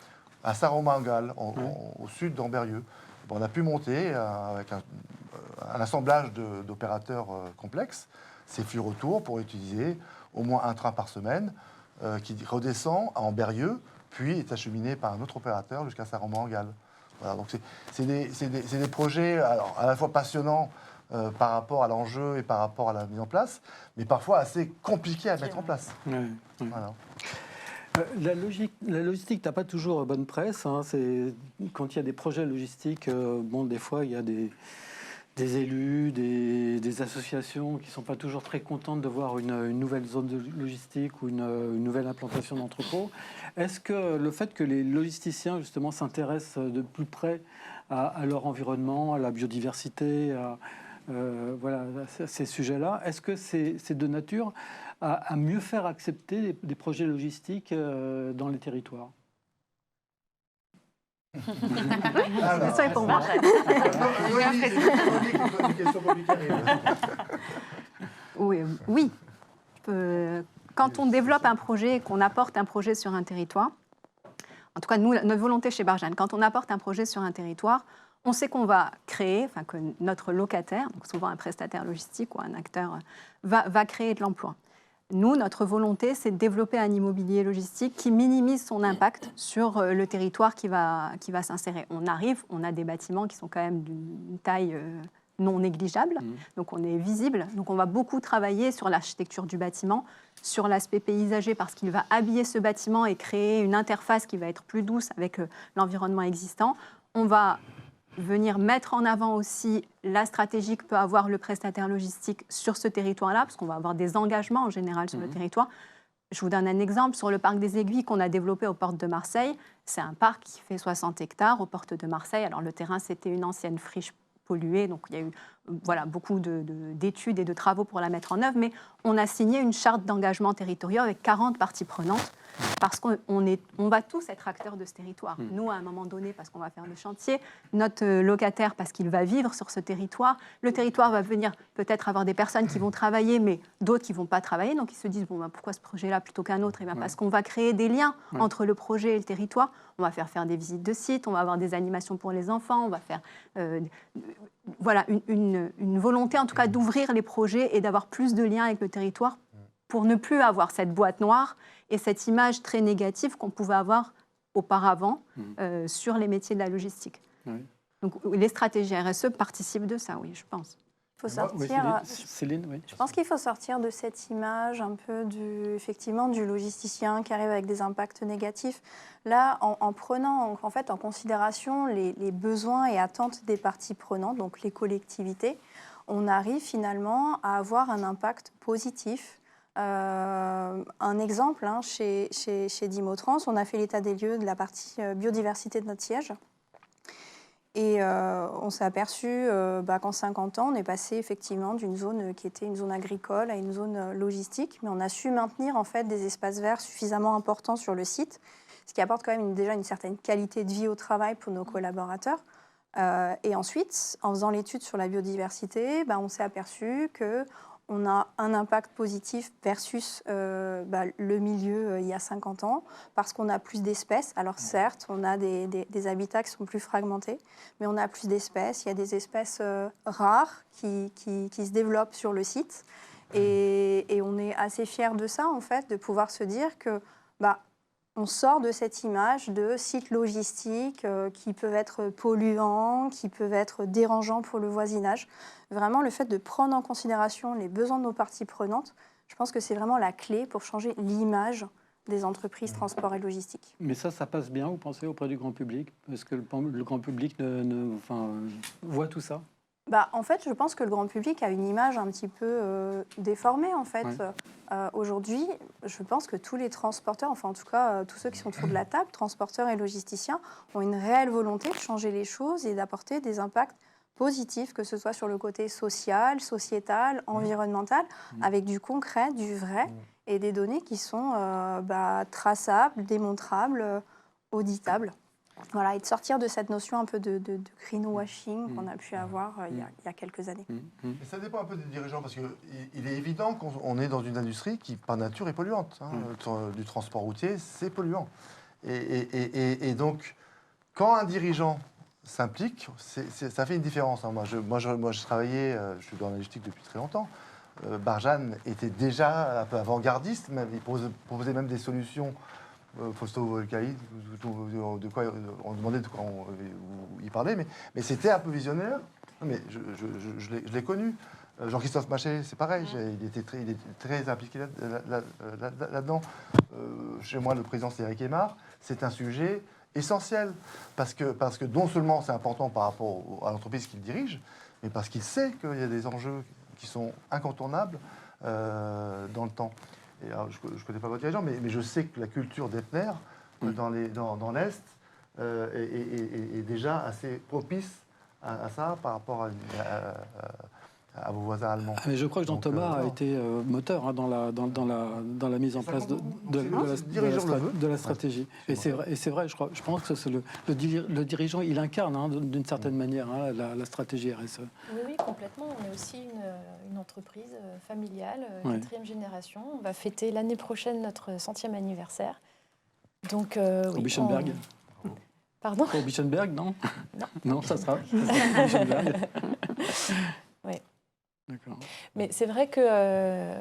à Saint-Romain-en-Galles, au sud d'Amberieu. Bon, on a pu monter avec un assemblage d'opérateurs complexes ces flux retour pour utiliser au moins un train par semaine qui redescend à Amberieu, puis est acheminé par un autre opérateur jusqu'à Saint-Romain-en-Galles. Voilà, donc c'est des projets alors, à la fois passionnants par rapport à l'enjeu et par rapport à la mise en place, mais parfois assez compliqués à mettre en place. Voilà. La logistique n'a pas toujours bonne presse. Quand il y a des projets logistiques, des fois, il y a des élus, des associations qui ne sont pas toujours très contentes de voir une nouvelle zone de logistique ou une nouvelle implantation d'entrepôt. Est-ce que le fait que les logisticiens, justement, s'intéressent de plus près à leur environnement, à la biodiversité, à ces sujets-là, est-ce que c'est de nature à mieux faire accepter des projets logistiques dans les territoires? C'est ça pour moi. Oui. Quand on développe un projet et qu'on apporte un projet sur un territoire, en tout cas, nous, notre volonté chez Barjane, quand on apporte un projet sur un territoire, on sait qu'on va créer, que notre locataire, donc souvent un prestataire logistique ou un acteur, va créer de l'emploi. Nous, notre volonté, c'est de développer un immobilier logistique qui minimise son impact sur le territoire qui va s'insérer. On a des bâtiments qui sont quand même d'une taille non négligeable, donc on est visible. Donc on va beaucoup travailler sur l'architecture du bâtiment, sur l'aspect paysager, parce qu'il va habiller ce bâtiment et créer une interface qui va être plus douce avec l'environnement existant. On va venir mettre en avant aussi la stratégie que peut avoir le prestataire logistique sur ce territoire-là, parce qu'on va avoir des engagements en général sur le territoire. Je vous donne un exemple, sur le parc des Aiguilles qu'on a développé aux portes de Marseille. C'est un parc qui fait 60 hectares aux portes de Marseille. Alors le terrain, c'était une ancienne friche polluée, donc il y a eu beaucoup d'études et de travaux pour la mettre en œuvre, mais on a signé une charte d'engagement territorial avec 40 parties prenantes, parce qu'on va tous être acteurs de ce territoire. Nous, à un moment donné, parce qu'on va faire le chantier, notre locataire, parce qu'il va vivre sur ce territoire, le territoire va venir peut-être avoir des personnes qui vont travailler, mais d'autres qui ne vont pas travailler, donc ils se disent, pourquoi ce projet-là plutôt qu'un autre? Parce qu'on va créer des liens entre le projet et le territoire, on va faire des visites de sites, on va avoir des animations pour les enfants, on va faire une volonté en tout cas d'ouvrir les projets et d'avoir plus de liens avec le territoire pour ne plus avoir cette boîte noire et cette image très négative qu'on pouvait avoir auparavant sur les métiers de la logistique. Donc les stratégies RSE participent de ça, oui, je pense. Il faut sortir. Céline, oui. Je pense qu'il faut sortir de cette image un peu effectivement du logisticien qui arrive avec des impacts négatifs. Là, en prenant en considération les besoins et attentes des parties prenantes, donc les collectivités, on arrive finalement à avoir un impact positif. Un exemple, chez Dimotrans, on a fait l'état des lieux de la partie biodiversité de notre siège. Et on s'est aperçu qu'en 50 ans, on est passé effectivement d'une zone qui était une zone agricole à une zone logistique, mais on a su maintenir en fait des espaces verts suffisamment importants sur le site, ce qui apporte quand même déjà une certaine qualité de vie au travail pour nos collaborateurs. Et ensuite, en faisant l'étude sur la biodiversité, on s'est aperçu qu'on a un impact positif versus le milieu il y a 50 ans, parce qu'on a plus d'espèces. Alors certes, on a des habitats qui sont plus fragmentés, mais on a plus d'espèces. Il y a des espèces rares qui se développent sur le site. Et on est assez fiers de ça, en fait, de pouvoir se dire que on sort de cette image de sites logistiques qui peuvent être polluants, qui peuvent être dérangeants pour le voisinage. Vraiment, le fait de prendre en considération les besoins de nos parties prenantes, je pense que c'est vraiment la clé pour changer l'image des entreprises transport et logistique. Mais ça passe bien, vous pensez, auprès du grand public? Parce que le grand public voit tout ça? En fait, je pense que le grand public a une image un petit peu déformée. En fait, aujourd'hui, je pense que tous les transporteurs, enfin en tout cas tous ceux qui sont autour de la table, transporteurs et logisticiens, ont une réelle volonté de changer les choses et d'apporter des impacts positifs, que ce soit sur le côté social, sociétal, environnemental, avec du concret, du vrai. et des données qui sont traçables, démontrables, auditables. Voilà, et de sortir de cette notion un peu de greenwashing qu'on a pu avoir il y a quelques années. Mais ça dépend un peu des dirigeants, parce qu'il est évident qu'on est dans une industrie qui, par nature, est polluante. Du transport routier, c'est polluant. Et donc, quand un dirigeant s'implique, ça fait une différence. Moi, je travaillais, je suis dans la logistique depuis très longtemps. Barjane était déjà un peu avant-gardiste, il proposait même des solutions photovoltaïques, de quoi on demandait de quoi il parlait, mais c'était un peu visionnaire. Mais je l'ai connu. Jean-Christophe Machet, c'est pareil, il était très impliqué là-dedans. Chez moi, le président, c'est Eric Aymar. C'est un sujet essentiel, parce que non seulement c'est important par rapport à l'entreprise qu'il dirige, mais parce qu'il sait qu'il y a des enjeux qui sont incontournables dans le temps. Et alors, je ne connais pas votre dirigeant, mais je sais que la culture d'Epner dans l'Est est déjà assez propice à ça par rapport à vos voisins allemands. Mais je crois que Jean-Thomas a été moteur dans la mise en place de la stratégie. Et c'est vrai, je pense que c'est le dirigeant, il incarne d'une certaine manière la stratégie RSE. Oui, complètement. On est aussi une entreprise familiale, 4e génération. On va fêter l'année prochaine notre 100e anniversaire. Donc, Au Bischenberg. Pardon ? Au Bischenberg, non ? Non, ça sera. Oui. D'accord. Mais c'est vrai que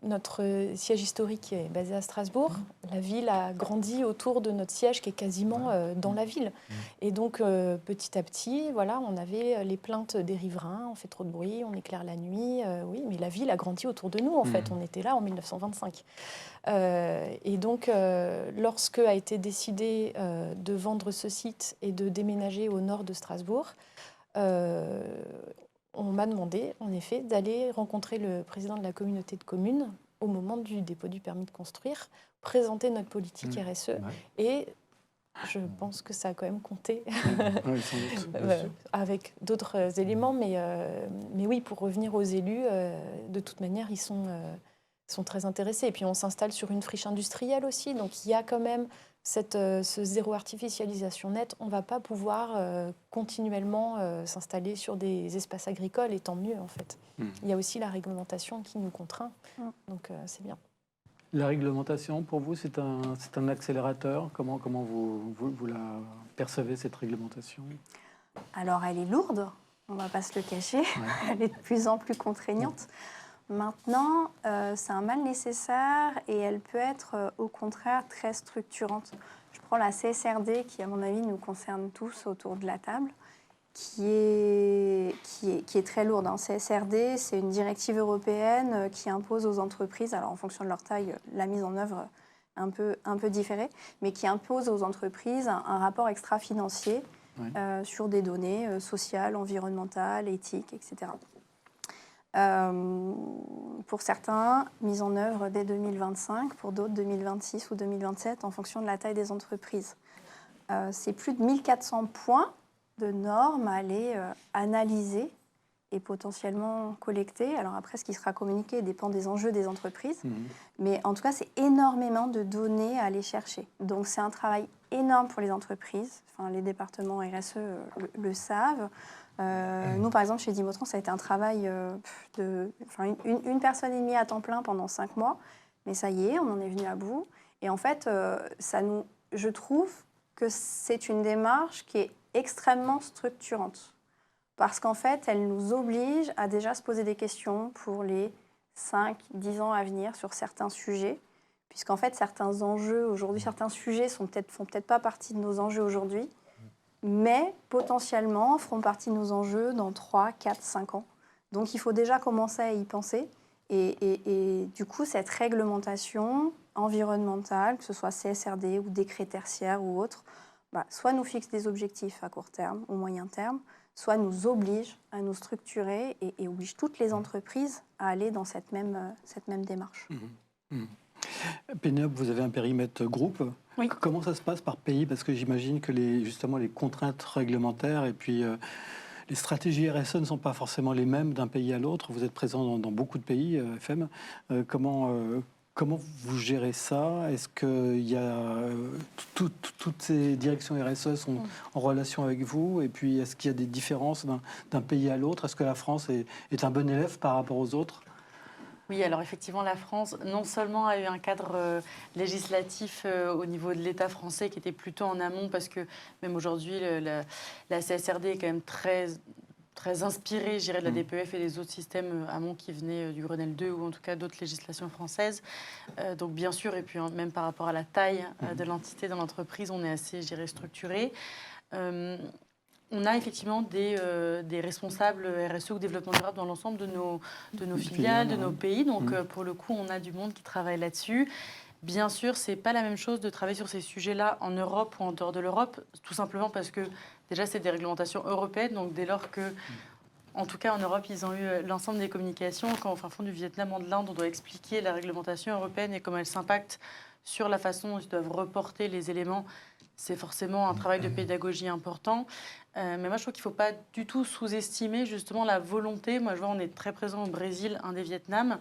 notre siège historique est basé à Strasbourg. La ville a grandi autour de notre siège qui est quasiment dans la ville. Et donc, petit à petit, voilà, on avait les plaintes des riverains, on fait trop de bruit, on éclaire la nuit. Oui, mais la ville a grandi autour de nous, en fait. On était là en 1925. Et donc, lorsque a été décidé de vendre ce site et de déménager au nord de Strasbourg, on m'a demandé, en effet, d'aller rencontrer le président de la communauté de communes au moment du dépôt du permis de construire, présenter notre politique RSE. Et je pense que ça a quand même compté, avec d'autres éléments. Mais oui, pour revenir aux élus, de toute manière, ils sont très intéressés. Et puis, on s'installe sur une friche industrielle aussi. Donc, il y a quand même ce zéro artificialisation nette. On ne va pas pouvoir continuellement s'installer sur des espaces agricoles, et tant mieux, en fait. Il y a aussi la réglementation qui nous contraint. Donc, c'est bien. La réglementation, pour vous, c'est un accélérateur. Comment vous la percevez, cette réglementation ? Alors, elle est lourde, on ne va pas se le cacher. Elle est de plus en plus contraignante. Maintenant, c'est un mal nécessaire et elle peut être au contraire très structurante. Je prends la CSRD qui, à mon avis, nous concerne tous autour de la table, qui est très lourde. CSRD, c'est une directive européenne qui impose aux entreprises, alors en fonction de leur taille, la mise en œuvre un peu différée, mais qui impose aux entreprises un rapport extra-financier sur des données sociales, environnementales, éthiques, etc. Pour certains, mise en œuvre dès 2025, pour d'autres 2026 ou 2027, en fonction de la taille des entreprises. C'est plus de 1400 points de normes à aller analyser et potentiellement collecter. Alors après, ce qui sera communiqué dépend des enjeux des entreprises, mais en tout cas, c'est énormément de données à aller chercher. Donc c'est un travail énorme pour les entreprises. Enfin, les départements RSE le savent. Nous, par exemple, chez Dimotrans, ça a été un travail une personne et demie à temps plein pendant 5 mois. Mais ça y est, on en est venu à bout. Et en fait, je trouve que c'est une démarche qui est extrêmement structurante. Parce qu'en fait, elle nous oblige à déjà se poser des questions pour les 5-10 ans à venir sur certains sujets. Puisqu'en fait, certains enjeux aujourd'hui, certains sujets font peut-être pas partie de nos enjeux aujourd'hui, mais potentiellement feront partie de nos enjeux dans 3, 4, 5 ans. Donc il faut déjà commencer à y penser. Et du coup, cette réglementation environnementale, que ce soit CSRD ou décret tertiaire ou autre, soit nous fixe des objectifs à court terme ou moyen terme, soit nous oblige à nous structurer et oblige toutes les entreprises à aller dans cette même démarche. Pénélope, vous avez un périmètre groupe. Oui. Comment ça se passe par pays ? Parce que j'imagine que justement les contraintes réglementaires et puis les stratégies RSE ne sont pas forcément les mêmes d'un pays à l'autre. Vous êtes présent dans beaucoup de pays, FM. Comment Comment vous gérez ça? Est-ce que toutes ces directions RSE sont en relation avec vous? Et puis, est-ce qu'il y a des différences d'un pays à l'autre? Est-ce que la France est un bon élève par rapport aux autres? Oui, alors effectivement, la France, non seulement a eu un cadre législatif au niveau de l'État français qui était plutôt en amont, parce que même aujourd'hui, la CSRD est quand même très inspirée, je dirais, de la DPEF et des autres systèmes amont qui venaient du Grenelle 2 ou en tout cas d'autres législations françaises. Donc bien sûr, et puis même par rapport à la taille de l'entité dans l'entreprise, on est assez, je dirais, structuré. On a effectivement des responsables RSE ou développement durable dans l'ensemble de nos filiales, de nos pays. Donc, pour le coup, on a du monde qui travaille là-dessus. Bien sûr, ce n'est pas la même chose de travailler sur ces sujets-là en Europe ou en dehors de l'Europe, tout simplement parce que déjà, c'est des réglementations européennes. Donc, dès lors que, en tout cas en Europe, ils ont eu l'ensemble des communications. Quand, au fin fond du Vietnam ou de l'Inde, on doit expliquer la réglementation européenne et comment elle s'impacte sur la façon dont ils doivent reporter les éléments. C'est forcément un travail de pédagogie important. Mais moi, je trouve qu'il ne faut pas du tout sous-estimer justement la volonté. Moi, je vois, on est très présent au Brésil, Inde et Vietnam.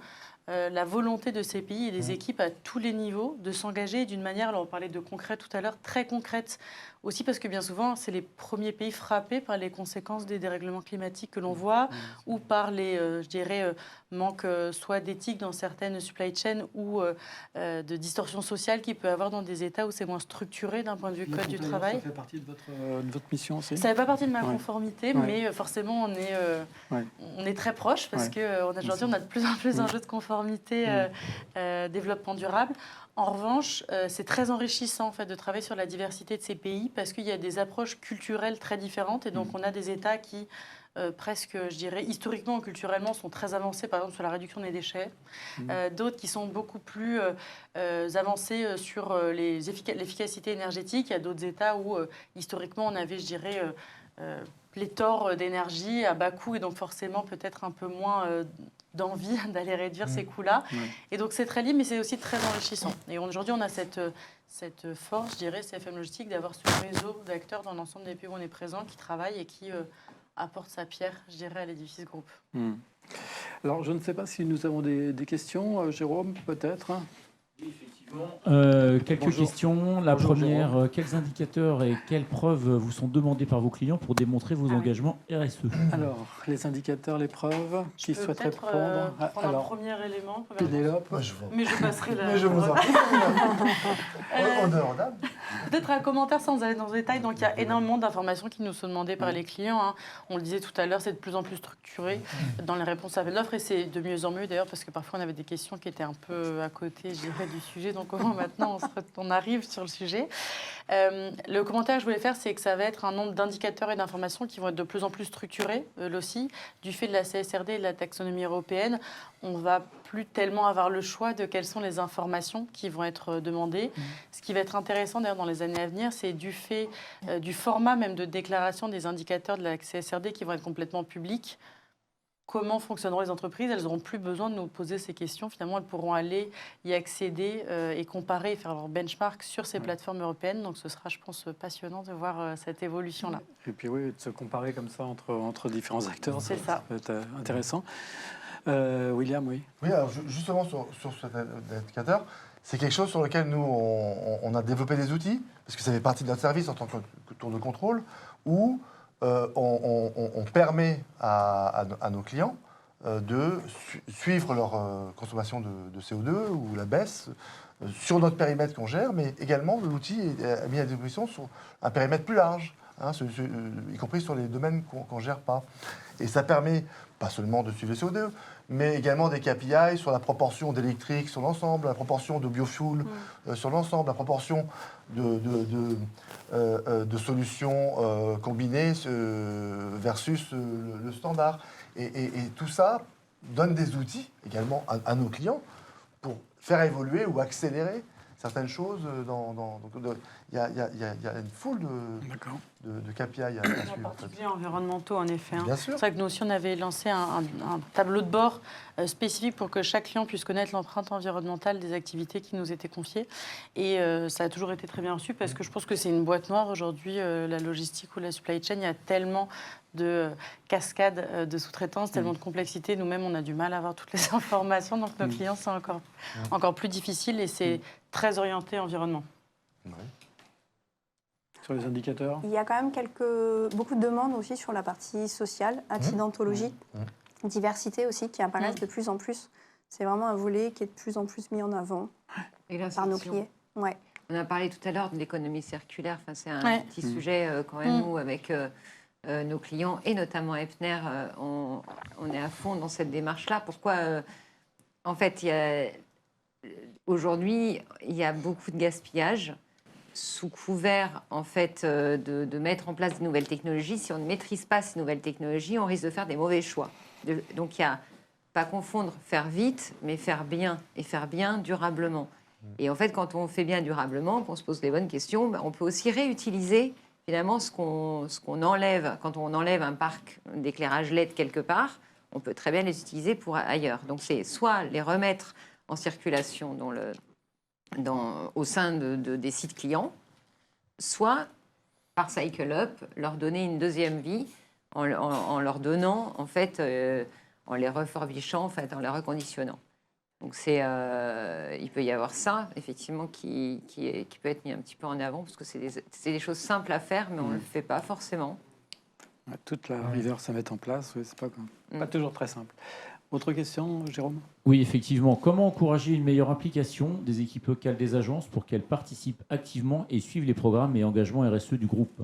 La volonté de ces pays et des équipes à tous les niveaux de s'engager d'une manière, alors on parlait de concret tout à l'heure, très concrète aussi parce que bien souvent, c'est les premiers pays frappés par les conséquences des dérèglements climatiques que l'on voit ou par les, je dirais, manques soit d'éthique dans certaines supply chains ou de distorsion sociale qu'il peut y avoir dans des États où c'est moins structuré d'un point de vue code du travail. Ça fait partie de votre mission aussi? Ça ne fait pas partie de ma conformité, mais forcément, on est très proche parce qu'aujourd'hui, on a de plus en plus d'enjeux de conformité développement durable. En revanche, c'est très enrichissant en fait, de travailler sur la diversité de ces pays parce qu'il y a des approches culturelles très différentes et donc on a des États qui presque, je dirais, historiquement ou culturellement sont très avancés, par exemple sur la réduction des déchets. D'autres qui sont beaucoup plus avancés sur l'efficacité énergétique. Il y a d'autres États où historiquement on avait, je dirais, pléthore d'énergie à bas coût et donc forcément peut-être un peu moins d'envie d'aller réduire ces coûts-là. Et donc c'est très libre, mais c'est aussi très enrichissant. Et aujourd'hui, on a cette force, je dirais, CFM Logistique, d'avoir ce réseau d'acteurs dans l'ensemble des pays où on est présent, qui travaillent et qui apporte sa pierre, je dirais, à l'édifice groupe. Alors, je ne sais pas si nous avons des questions. Jérôme, peut-être? Oui, effectivement. Quelques questions. La première, quels indicateurs et quelles preuves vous sont demandés par vos clients pour démontrer vos engagements RSE? Alors, les indicateurs, les preuves, qui souhaiterait prendre? Un premier élément. Pénélope. Mais je passerai la... Mais je vous en prie. Honneur aux dames. Peut-être un commentaire sans aller dans le détail. Donc, il y a énormément d'informations qui nous sont demandées par les clients. Hein. On le disait tout à l'heure, c'est de plus en plus structuré dans les réponses à l'offre et c'est de mieux en mieux d'ailleurs parce que parfois on avait des questions qui étaient un peu à côté, je dirais, du sujet. Donc, maintenant, on arrive sur le sujet. Le commentaire que je voulais faire, c'est que ça va être un nombre d'indicateurs et d'informations qui vont être de plus en plus structurés, aussi, du fait de la CSRD et de la taxonomie européenne. On va plus tellement avoir le choix de quelles sont les informations qui vont être demandées. Ce qui va être intéressant d'ailleurs dans les années à venir, c'est du fait du format même de déclaration des indicateurs de la CSRD qui vont être complètement publics. Comment fonctionneront les entreprises? Elles n'auront plus besoin de nous poser ces questions. Finalement, elles pourront aller y accéder et comparer, faire leur benchmark sur ces plateformes européennes. Donc, ce sera, je pense, passionnant de voir cette évolution-là. Et puis oui, de se comparer comme ça entre différents acteurs, c'est ça. peut être intéressant. William, oui. Oui, alors justement sur cet indicateur, c'est quelque chose sur lequel nous, on a développé des outils, parce que ça fait partie de notre service en tant que tour de contrôle, où on permet à nos clients de suivre leur consommation de CO2 ou la baisse sur notre périmètre qu'on gère, mais également l'outil est mis à disposition sur un périmètre plus large, hein, y compris sur les domaines qu'on ne gère pas. Et ça permet pas seulement de suivre le CO2, mais également des KPI sur la proportion d'électrique sur l'ensemble, la proportion de biofuel sur l'ensemble, la proportion de solutions combinées versus le standard. Et tout ça donne des outils également à nos clients pour faire évoluer ou accélérer certaines choses. Il y a une foule de KPI à En suivre. En fait. particulier environnementaux, en effet. Bien sûr. C'est vrai que nous aussi, on avait lancé un tableau de bord spécifique pour que chaque client puisse connaître l'empreinte environnementale des activités qui nous étaient confiées. Et ça a toujours été très bien reçu parce que je pense que c'est une boîte noire aujourd'hui, la logistique ou la supply chain. Il y a tellement de cascades de sous-traitance, tellement de complexité. Nous-mêmes, on a du mal à avoir toutes les informations. Donc, nos clients, c'est encore plus difficile et c'est très orienté environnement. Ouais. Sur les indicateurs? Il y a quand même beaucoup de demandes aussi sur la partie sociale, accidentologie, diversité aussi, qui apparaissent de plus en plus. C'est vraiment un volet qui est de plus en plus mis en avant Et par nos l'insertion. clients. Ouais. On a parlé tout à l'heure de l'économie circulaire. Enfin, c'est un Ouais. petit sujet quand même, nous, avec nos clients, et notamment Epner, on est à fond dans cette démarche-là. Pourquoi en fait, aujourd'hui, il y a beaucoup de gaspillage sous couvert en fait, de mettre en place de nouvelles technologies. Si on ne maîtrise pas ces nouvelles technologies, on risque de faire des mauvais choix. Donc, il y a pas confondre faire vite, mais faire bien, et faire bien durablement. Et en fait, quand on fait bien durablement, qu'on se pose les bonnes questions, on peut aussi réutiliser finalement ce qu'on enlève. Quand on enlève un parc d'éclairage LED quelque part, on peut très bien les utiliser pour ailleurs. Donc, c'est soit les remettre en circulation au sein des sites clients, soit par Cycle Up, leur donner une deuxième vie en leur donnant, en fait, en les refurbishant, en fait, en les reconditionnant. Donc, il peut y avoir ça, effectivement, qui peut être mis un petit peu en avant, parce que c'est des choses simples à faire, mais on ne le fait pas forcément. Ouais, toute la rigueur à mettre en place, oui, c'est pas toujours très simple. Autre question, Jérôme? Oui, effectivement. Comment encourager une meilleure implication des équipes locales des agences pour qu'elles participent activement et suivent les programmes et engagements RSE du groupe?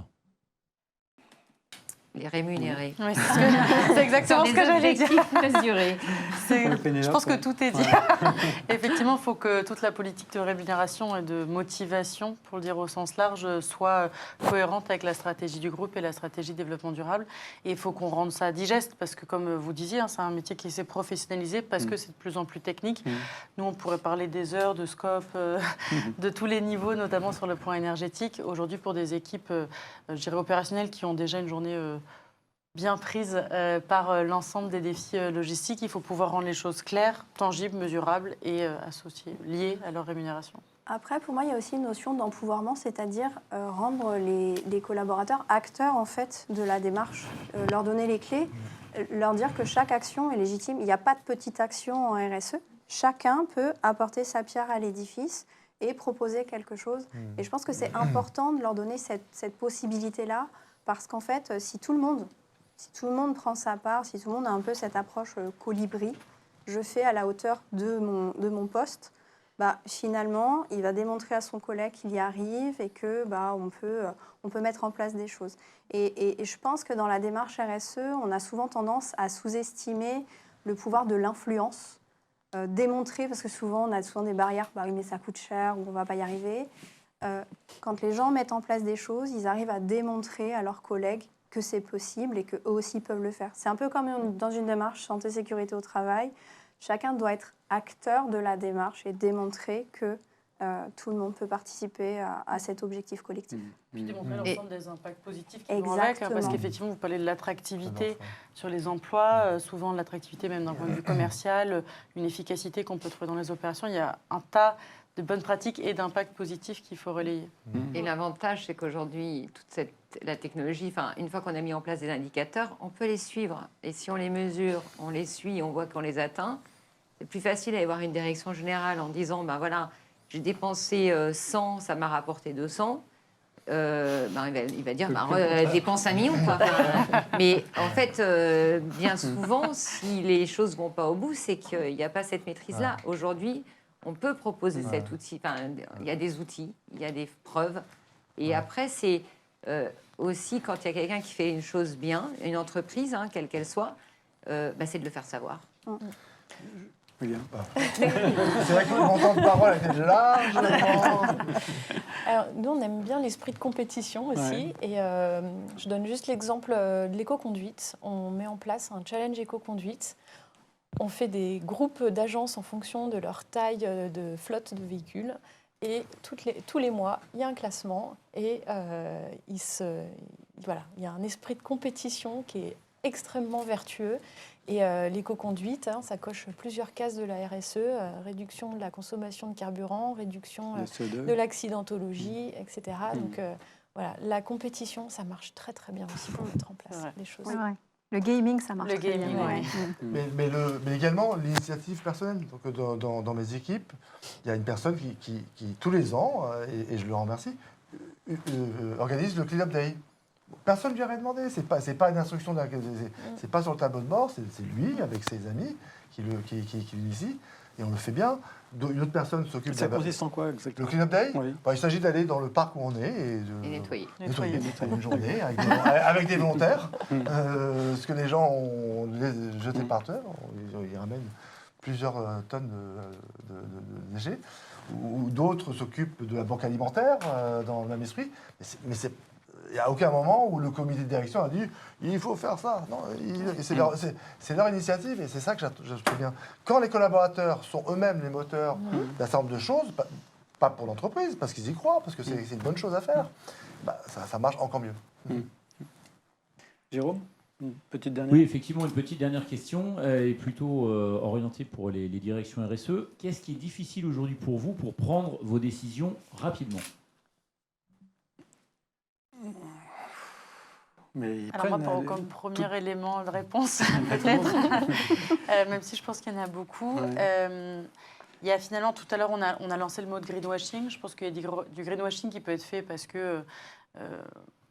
Les rémunérer. Oui, c'est exactement ce que j'allais dire. Mesurés. Je pense que tout est dit. Effectivement, il faut que toute la politique de rémunération et de motivation, pour le dire au sens large, soit cohérente avec la stratégie du groupe et la stratégie de développement durable. Et il faut qu'on rende ça digeste, parce que comme vous disiez, c'est un métier qui s'est professionnalisé, parce que c'est de plus en plus technique. Nous, on pourrait parler des heures, de scope, de tous les niveaux, notamment sur le point énergétique. Aujourd'hui, pour des équipes, je dirais opérationnelles, qui ont déjà une journée bien prise par l'ensemble des défis logistiques, il faut pouvoir rendre les choses claires, tangibles, mesurables et associées, liées à leur rémunération. Après, pour moi, il y a aussi une notion d'empouvoirment, c'est-à-dire rendre les collaborateurs acteurs en fait de la démarche, leur donner les clés, leur dire que chaque action est légitime. Il n'y a pas de petite action en RSE. Chacun peut apporter sa pierre à l'édifice et proposer quelque chose. Et je pense que c'est important de leur donner cette possibilité-là, parce qu'en fait, si tout le monde prend sa part, si tout le monde a un peu cette approche colibri, je fais à la hauteur de mon poste, finalement, il va démontrer à son collègue qu'il y arrive et que on peut mettre en place des choses. Et je pense que dans la démarche RSE, on a souvent tendance à sous-estimer le pouvoir de l'influence, démontrer, parce que souvent, on a souvent des barrières, oui, mais ça coûte cher ou on ne va pas y arriver. Quand les gens mettent en place des choses, ils arrivent à démontrer à leurs collègues que c'est possible et qu'eux aussi peuvent le faire. C'est un peu comme dans une démarche santé-sécurité au travail. Chacun doit être acteur de la démarche et démontrer que tout le monde peut participer à cet objectif collectif. Puis démontrer l'ensemble des impacts positifs qui vont Exactement. avec, parce qu'effectivement, vous parlez de l'attractivité sur les emplois, souvent de l'attractivité même d'un point de vue commercial, une efficacité qu'on peut trouver dans les opérations. Il y a un tas de bonnes pratiques et d'impacts positifs qu'il faut relayer. Et l'avantage, c'est qu'aujourd'hui, la technologie, une fois qu'on a mis en place des indicateurs, on peut les suivre. Et si on les mesure, on les suit, on voit qu'on les atteint, c'est plus facile d'avoir une direction générale en disant, voilà, j'ai dépensé 100, ça m'a rapporté 200. Il va dire, dépense 1 million. Quoi. Mais en fait, bien souvent, si les choses ne vont pas au bout, c'est qu'il n'y a pas cette maîtrise-là. Aujourd'hui, on peut proposer cet outil. Il y a des outils, il y a des preuves. Et après, c'est aussi quand il y a quelqu'un qui fait une chose bien, une entreprise, quelle qu'elle soit, c'est de le faire savoir. William. C'est vrai que mon temps de parole était large. Alors, nous, on aime bien l'esprit de compétition aussi. Ouais. Et je donne juste l'exemple de l'éco-conduite. On met en place un challenge éco-conduite. On fait des groupes d'agences en fonction de leur taille de flotte de véhicules. et tous les mois, il y a un classement et il y a un esprit de compétition qui est extrêmement vertueux. Et l'éco-conduite, ça coche plusieurs cases de la RSE, réduction de la consommation de carburant, réduction de l'accidentologie, etc. Donc voilà, la compétition, ça marche très très bien aussi pour mettre en place les choses. Ouais. Le gaming, ça marche Le très gaming, bien. ouais. Mais également l'initiative personnelle. Donc, dans mes équipes, il y a une personne qui tous les ans, et je le remercie, organise le Clean Up Day. Personne ne lui avait demandé. C'est pas une instruction, c'est pas sur le tableau de bord. C'est lui avec ses amis qui l'initie, et on le fait bien. Une autre personne s'occupe. Ça consiste en quoi exactement? Le Clean Up Day, Oui. il s'agit d'aller dans le parc où on est et nettoyer. Nettoyer une journée avec des volontaires. Ce que les gens ont jeté par terre, ils ramènent plusieurs tonnes de déchets. Ou d'autres s'occupent de la banque alimentaire dans le même esprit. Mais il n'y a aucun moment où le comité de direction a dit il faut faire ça. Non, c'est leur initiative et c'est ça que je trouve bien. Quand les collaborateurs sont eux-mêmes les moteurs d'un certain nombre de choses, pas pour l'entreprise, parce qu'ils y croient, parce que c'est une bonne chose à faire, ça marche encore mieux. Jérôme, une petite dernière. Oui, effectivement, une petite dernière question, et plutôt orientée pour les directions RSE. Qu'est-ce qui est difficile aujourd'hui pour vous pour prendre vos décisions rapidement? Mais Alors moi, comme premier élément de réponse, peut-être, même si je pense qu'il y en a beaucoup, il y a finalement, tout à l'heure, on a lancé le mot de greenwashing. Je pense qu'il y a du greenwashing qui peut être fait parce que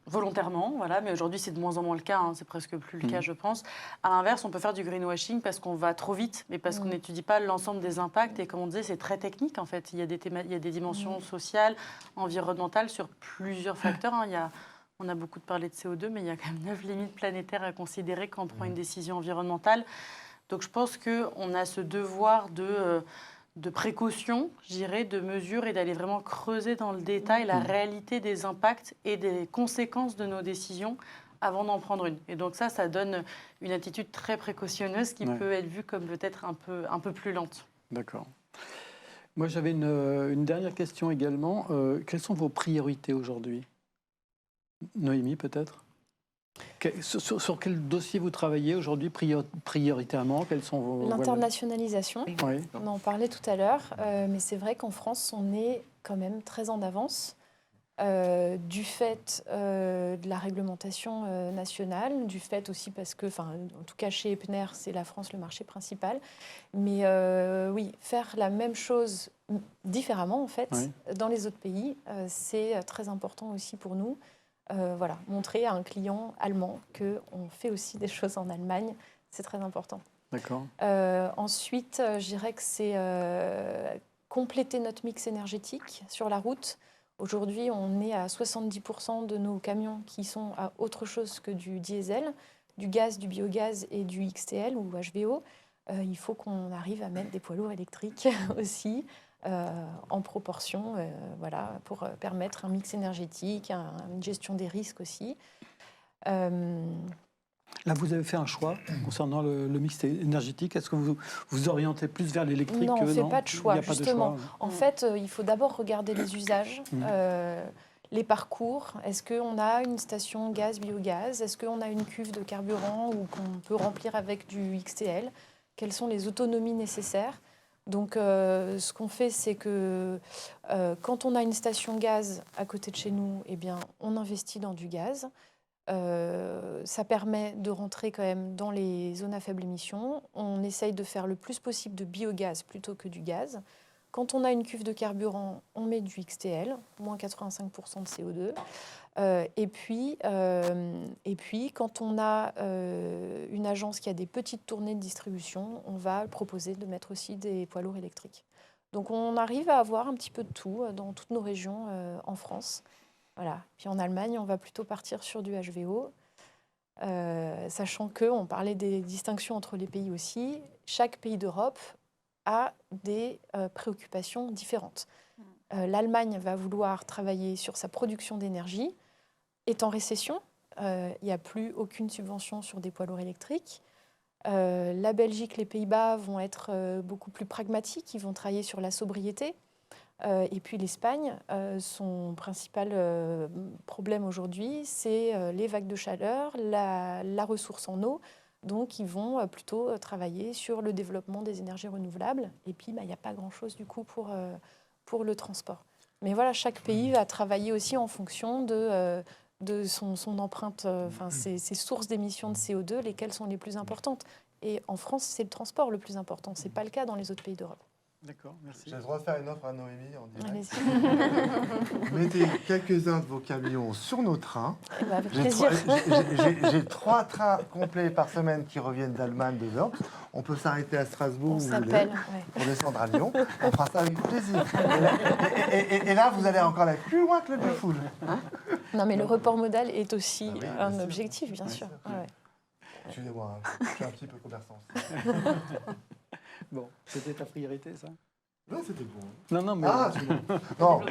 volontairement, voilà, mais aujourd'hui, c'est de moins en moins le cas, c'est presque plus le cas, je pense. À l'inverse, on peut faire du greenwashing parce qu'on va trop vite, mais parce qu'on n'étudie pas l'ensemble des impacts. Et comme on disait, c'est très technique, en fait. Il y a des dimensions sociales, environnementales sur plusieurs facteurs. On a beaucoup parlé de CO2, mais il y a quand même 9 limites planétaires à considérer quand on prend une décision environnementale. Donc je pense qu'on a ce devoir de précaution, je dirais, de mesure et d'aller vraiment creuser dans le détail la réalité des impacts et des conséquences de nos décisions avant d'en prendre une. Et donc ça donne une attitude très précautionneuse qui peut être vue comme peut-être un peu plus lente. D'accord. Moi, j'avais une dernière question également. Quelles sont vos priorités aujourd'hui? Noémie, peut-être? Sur quel dossier vous travaillez aujourd'hui prioritairement? Quels sont vos... L'internationalisation, Oui. on en parlait tout à l'heure, mais c'est vrai qu'en France, on est quand même très en avance du fait de la réglementation nationale, du fait aussi parce que, en tout cas chez Epner, c'est la France le marché principal, mais oui, faire la même chose différemment en fait dans les autres pays, c'est très important aussi pour nous. Voilà, montrer à un client allemand qu'on fait aussi des choses en Allemagne, c'est très important. D'accord. Ensuite, je dirais que c'est compléter notre mix énergétique sur la route. Aujourd'hui, on est à 70% de nos camions qui sont à autre chose que du diesel, du gaz, du biogaz et du XTL ou HVO. Il faut qu'on arrive à mettre des poids lourds électriques aussi. En proportion, voilà, pour permettre un mix énergétique, une gestion des risques aussi. Là, vous avez fait un choix concernant le mix énergétique. Est-ce que vous orientez plus vers l'électrique? Non, on ne fait pas de choix, justement. De choix. En fait, il faut d'abord regarder les usages, les parcours. Est-ce qu'on a une station gaz-biogaz? Est-ce qu'on a une cuve de carburant ou qu'on peut remplir avec du XTL? Quelles sont les autonomies nécessaires? Donc, ce qu'on fait, c'est que quand on a une station gaz à côté de chez nous, eh bien, on investit dans du gaz. Ça permet de rentrer quand même dans les zones à faible émission. On essaye de faire le plus possible de biogaz plutôt que du gaz. Quand on a une cuve de carburant, on met du XTL, moins 85% de CO2. Et puis, quand on a une agence qui a des petites tournées de distribution, on va proposer de mettre aussi des poids lourds électriques. Donc, on arrive à avoir un petit peu de tout dans toutes nos régions en France. Voilà. Puis en Allemagne, on va plutôt partir sur du HVO, sachant qu'on parlait des distinctions entre les pays aussi. Chaque pays d'Europe a des préoccupations différentes. L'Allemagne va vouloir travailler sur sa production d'énergie, est en récession, il n'y a plus aucune subvention sur des poids lourds électriques. La Belgique, les Pays-Bas vont être beaucoup plus pragmatiques, ils vont travailler sur la sobriété. Et puis l'Espagne, son principal problème aujourd'hui, c'est les vagues de chaleur, la ressource en eau. Donc, ils vont plutôt travailler sur le développement des énergies renouvelables. Et puis, il n'y a pas grand-chose du coup pour le transport. Mais voilà, chaque pays va travailler aussi en fonction de son empreinte, ses sources d'émissions de CO2, lesquelles sont les plus importantes. Et en France, c'est le transport le plus important. Ce n'est pas le cas dans les autres pays d'Europe. D'accord, merci. J'ai le droit de faire une offre à Noémie en direct. Allez-y. Mettez quelques-uns de vos camions sur nos trains. Eh ben, avec J'ai plaisir. j'ai 3 trains complets par semaine qui reviennent d'Allemagne, de Worms. On peut s'arrêter à Strasbourg On où vous voulez, s'appelle. Ouais. pour descendre à Lyon. On fera ça avec plaisir. Et là, vous allez encore aller plus loin que le Beaufoul. Non, mais le report modal est aussi Ah oui, bien un sûr. objectif, bien Bien sûr. sûr. Ouais. Excusez-moi, je suis un petit peu commerçant. Bon, c'était ta priorité, ça? Ouais, c'était bon. Non, non, mais... Ah, non.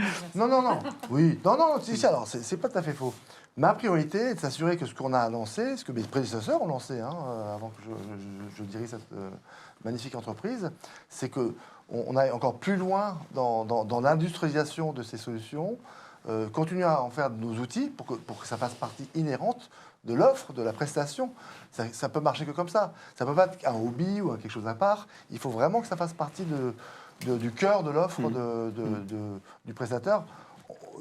Oui, non, si, alors, c'est pas tout à fait faux. Ma priorité est de s'assurer que ce qu'on a lancé, ce que mes prédécesseurs ont lancé, avant que je dirige cette magnifique entreprise, c'est qu'on aille encore plus loin dans l'industrialisation de ces solutions, continuer à en faire de nos outils pour que ça fasse partie inhérente de l'offre, de la prestation. Ça peut marcher que comme ça. Ça peut pas être un hobby ou quelque chose à part. Il faut vraiment que ça fasse partie du cœur de l'offre du prestataire.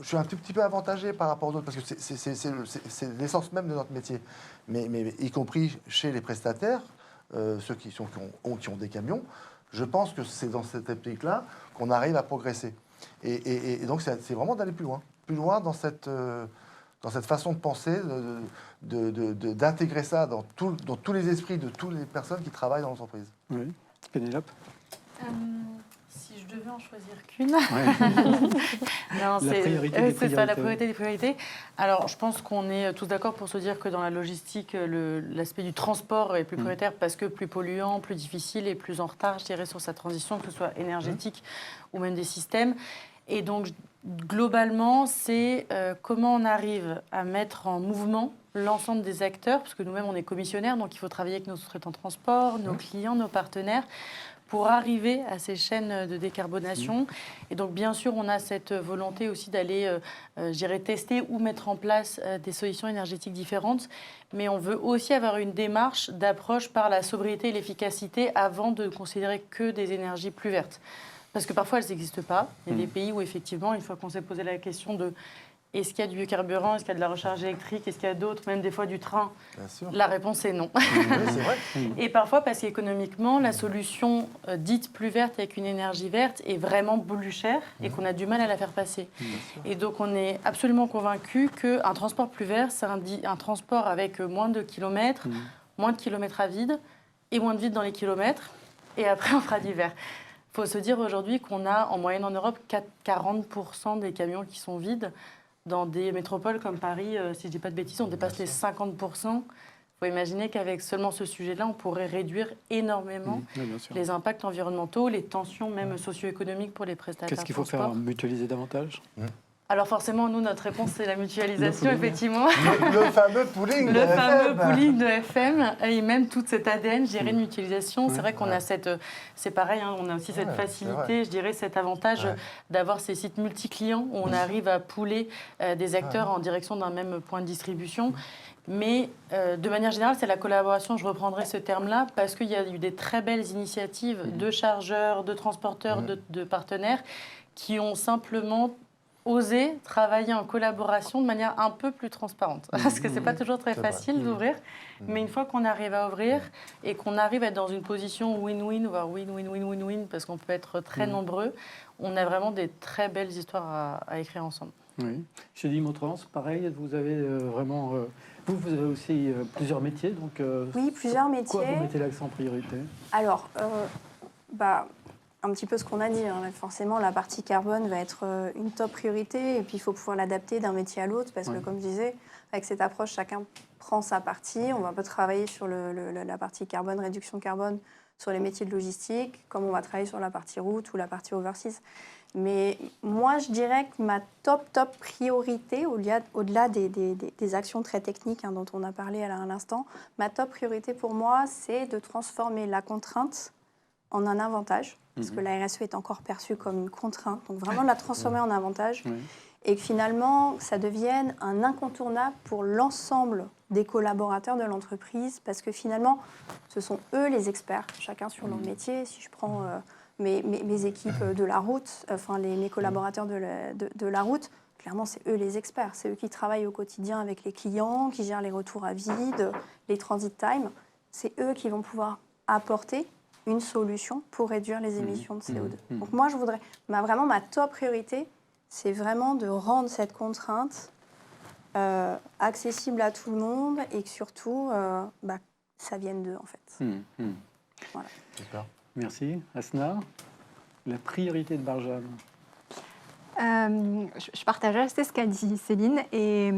Je suis un tout petit peu avantagé par rapport aux autres parce que c'est l'essence même de notre métier. Mais y compris chez les prestataires, ceux qui ont des camions, je pense que c'est dans cette optique-là qu'on arrive à progresser. Et donc, c'est vraiment d'aller plus loin dans cette façon de penser, d'intégrer ça dans tous les esprits de toutes les personnes qui travaillent dans l'entreprise. Oui. Pénélope? Si je devais en choisir qu'une. Non, La priorité des c'est ça, la priorités. priorité des priorités. Alors, je pense qu'on est tous d'accord pour se dire que dans la logistique, l'aspect du transport est plus prioritaire parce que plus polluant, plus difficile et plus en retard, je dirais, sur sa transition, que ce soit énergétique ou même des systèmes. Et donc, globalement, c'est comment on arrive à mettre en mouvement l'ensemble des acteurs, parce que nous-mêmes, on est commissionnaires, donc il faut travailler avec nos sous-traitants de transport, nos clients, nos partenaires, pour arriver à ces chaînes de décarbonation. Et donc, bien sûr, on a cette volonté aussi d'aller, tester ou mettre en place des solutions énergétiques différentes. Mais on veut aussi avoir une démarche d'approche par la sobriété et l'efficacité avant de considérer que des énergies plus vertes. Parce que parfois, elles n'existent pas. Il y a des pays où, effectivement, une fois qu'on s'est posé la question de est-ce qu'il y a du biocarburant, est-ce qu'il y a de la recharge électrique, est-ce qu'il y a d'autres, même des fois du train, Bien sûr. la réponse est non. Oui, c'est vrai. Et parfois, parce qu'économiquement, la solution dite plus verte avec une énergie verte est vraiment plus chère et qu'on a du mal à la faire passer. Et donc, on est absolument convaincu qu'un transport plus vert, c'est un transport avec moins de kilomètres, moins de kilomètres à vide et moins de vide dans les kilomètres. Et après, on fera du vert. Il faut se dire aujourd'hui qu'on a en moyenne en Europe 40% des camions qui sont vides. Dans des métropoles comme Paris, si je ne dis pas de bêtises, on dépasse les 50%. Il faut imaginer qu'avec seulement ce sujet-là, on pourrait réduire énormément les impacts environnementaux, les tensions même socio-économiques pour les prestataires. Qu'est-ce qu'il faut faire? Mutualiser davantage? Alors forcément, nous, notre réponse, c'est la mutualisation, effectivement. Le fameux pooling de Le FM. fameux pooling de FM et même toute cette ADN gérée de mutualisation. C'est vrai qu'on a c'est pareil, on a aussi cette facilité, je dirais, cet avantage d'avoir ces sites multi-clients où on arrive à pooler des acteurs en direction d'un même point de distribution. Mais de manière générale, c'est la collaboration, je reprendrai ce terme-là, parce qu'il y a eu des très belles initiatives de chargeurs, de transporteurs, de partenaires qui ont simplement oser travailler en collaboration de manière un peu plus transparente. Parce que ce n'est pas toujours très facile d'ouvrir. Mais une fois qu'on arrive à ouvrir et qu'on arrive à être dans une position win-win, voire win-win-win-win-win, parce qu'on peut être très nombreux, on a vraiment des très belles histoires à écrire ensemble. Oui. Chez Dimotrans, pareil, vous avez vraiment... vous avez aussi plusieurs métiers. Donc, oui, plusieurs métiers. Quoi vous mettez l'accent en priorité? Alors, un petit peu ce qu'on a dit. Forcément, la partie carbone va être une top priorité. Et puis, il faut pouvoir l'adapter d'un métier à l'autre. Parce que, comme je disais, avec cette approche, chacun prend sa partie. On va un peu travailler sur la partie carbone, réduction carbone, sur les métiers de logistique, comme on va travailler sur la partie route ou la partie overseas. Mais moi, je dirais que ma top priorité, au-delà des actions très techniques dont on a parlé à l'instant, ma top priorité pour moi, c'est de transformer la contrainte en un avantage, parce que la RSE est encore perçue comme une contrainte, donc vraiment de la transformer en avantage, et que finalement, ça devienne un incontournable pour l'ensemble des collaborateurs de l'entreprise, parce que finalement, ce sont eux les experts, chacun sur leur métier. Si je prends mes équipes de la route, enfin mes collaborateurs de la route, clairement, c'est eux les experts. C'est eux qui travaillent au quotidien avec les clients, qui gèrent les retours à vide, les transit times. C'est eux qui vont pouvoir apporter une solution pour réduire les émissions de CO2. Donc moi, je voudrais, vraiment ma top priorité, c'est vraiment de rendre cette contrainte accessible à tout le monde et que surtout, ça vienne d'eux, en fait. Voilà. Super. Merci. Asna, la priorité de Barjane. Je partage assez ce qu'a dit Céline. Et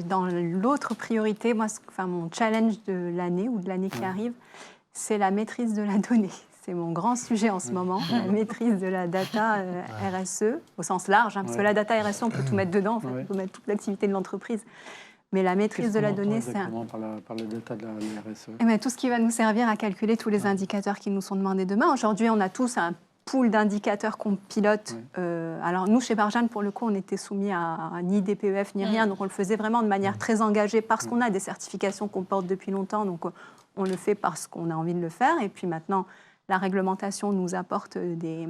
dans l'autre priorité, moi, mon challenge de l'année ou de l'année qui arrive, c'est la maîtrise de la donnée. C'est mon grand sujet en ce moment, la maîtrise de la data RSE, au sens large, parce que la data RSE, on peut tout mettre dedans, en fait, on peut mettre toute l'activité de l'entreprise. Mais la maîtrise de la donnée, c'est par la data de la RSE. Et tout ce qui va nous servir à calculer tous les indicateurs qui nous sont demandés demain. Aujourd'hui, on a tous un pool d'indicateurs qu'on pilote. Alors nous, chez Barjane, pour le coup, on était soumis à ni DPEF ni rien, donc on le faisait vraiment de manière très engagée parce qu'on a des certifications qu'on porte depuis longtemps, donc on le fait parce qu'on a envie de le faire. Et puis maintenant, la réglementation nous apporte des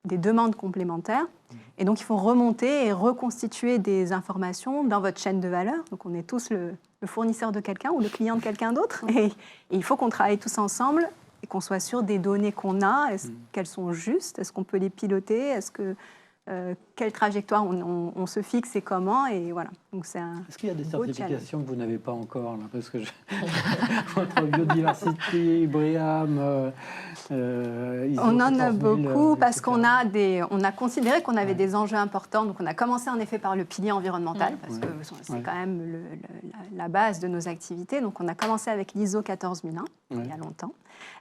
demandes complémentaires. Et donc, il faut remonter et reconstituer des informations dans votre chaîne de valeur. Donc, on est tous le fournisseur de quelqu'un ou le client de quelqu'un d'autre. Et il faut qu'on travaille tous ensemble et qu'on soit sûr des données qu'on a. Est-ce qu'elles sont justes? Est-ce qu'on peut les piloter? Est-ce que quelle trajectoire on se fixe et comment? Et voilà. Donc est-ce qu'il y a des certifications que vous n'avez pas encore là? Parce que entre biodiversité, BREEAM, on en a beaucoup parce qu'on a considéré qu'on avait des enjeux importants. Donc on a commencé en effet par le pilier environnemental parce que c'est quand même la base de nos activités. Donc on a commencé avec l'ISO 14001 il y a longtemps,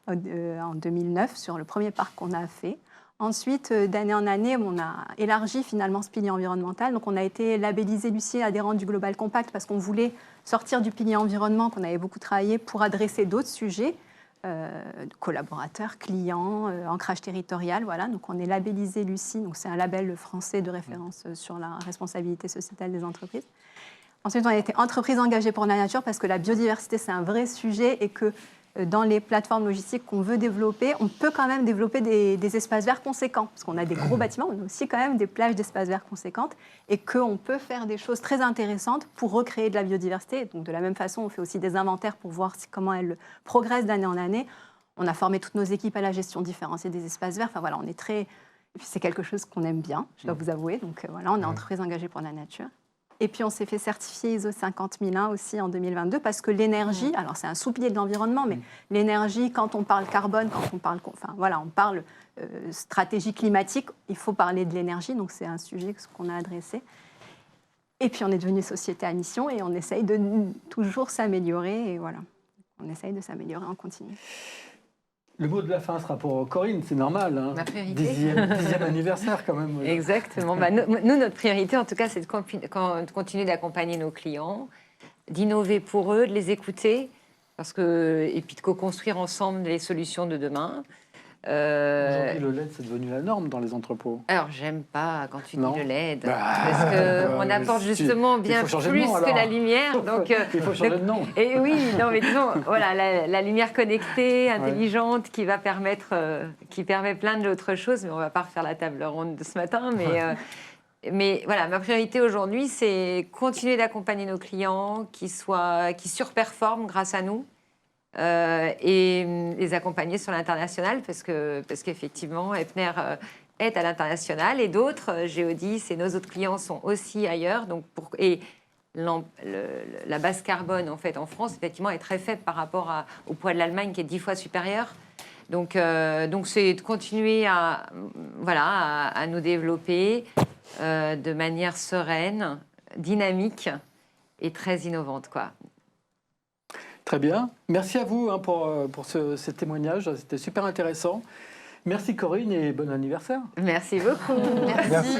en 2009, sur le premier parc qu'on a fait. Ensuite, d'année en année, on a élargi finalement ce pilier environnemental. Donc, on a été labellisé Lucie adhérente du Global Compact parce qu'on voulait sortir du pilier environnement qu'on avait beaucoup travaillé pour adresser d'autres sujets, collaborateurs, clients, ancrage territorial. Voilà. Donc, on est labellisé Lucie. Donc, c'est un label français de référence sur la responsabilité sociétale des entreprises. Ensuite, on a été entreprise engagée pour la nature parce que la biodiversité, c'est un vrai sujet et que dans les plateformes logistiques qu'on veut développer, on peut quand même développer des espaces verts conséquents, parce qu'on a des gros bâtiments, on a aussi quand même des plages d'espaces verts conséquentes, et qu'on peut faire des choses très intéressantes pour recréer de la biodiversité. Donc de la même façon, on fait aussi des inventaires pour voir comment elle progresse d'année en année. On a formé toutes nos équipes à la gestion différenciée des espaces verts. Enfin voilà, on est très... Et puis c'est quelque chose qu'on aime bien, je dois vous avouer. Donc voilà, on est entreprise engagée pour la nature. Et puis, on s'est fait certifier ISO 50001 aussi en 2022 parce que l'énergie, alors c'est un sous-pilier de l'environnement, mais l'énergie, quand on parle carbone, quand on parle, on parle stratégie climatique, il faut parler de l'énergie, donc c'est un sujet qu'on a adressé. Et puis, on est devenu société à mission et on essaye de toujours s'améliorer. Et voilà, on essaye de s'améliorer en continu. Le mot de la fin sera pour Corinne, c'est normal. Hein. Ma priorité. 10e anniversaire quand même. Exactement. Nous, notre priorité, en tout cas, c'est de continuer d'accompagner nos clients, d'innover pour eux, de les écouter, et puis de co-construire ensemble les solutions de demain. Aujourd'hui, le LED, c'est devenu la norme dans les entrepôts. Alors, j'aime pas quand tu dis le LED, parce qu'on apporte justement bien plus que la lumière. Donc, il faut changer de nom. Et oui, non, mais disons, voilà, la lumière connectée, intelligente, qui permet plein d'autres choses, mais on va pas refaire la table ronde de ce matin, mais voilà, ma priorité aujourd'hui, c'est continuer d'accompagner nos clients qui surperforment grâce à nous. Et les accompagner sur l'international parce qu'effectivement, Epner est à l'international et d'autres, Geodis et nos autres clients sont aussi ailleurs. Donc la base carbone en fait en France effectivement est très faible par rapport au poids de l'Allemagne qui est 10 fois supérieur. Donc c'est de continuer à nous développer de manière sereine, dynamique et très innovante, quoi. Très bien. Merci à vous pour ce témoignage. C'était super intéressant. Merci Corinne et bon anniversaire. Merci beaucoup. Merci.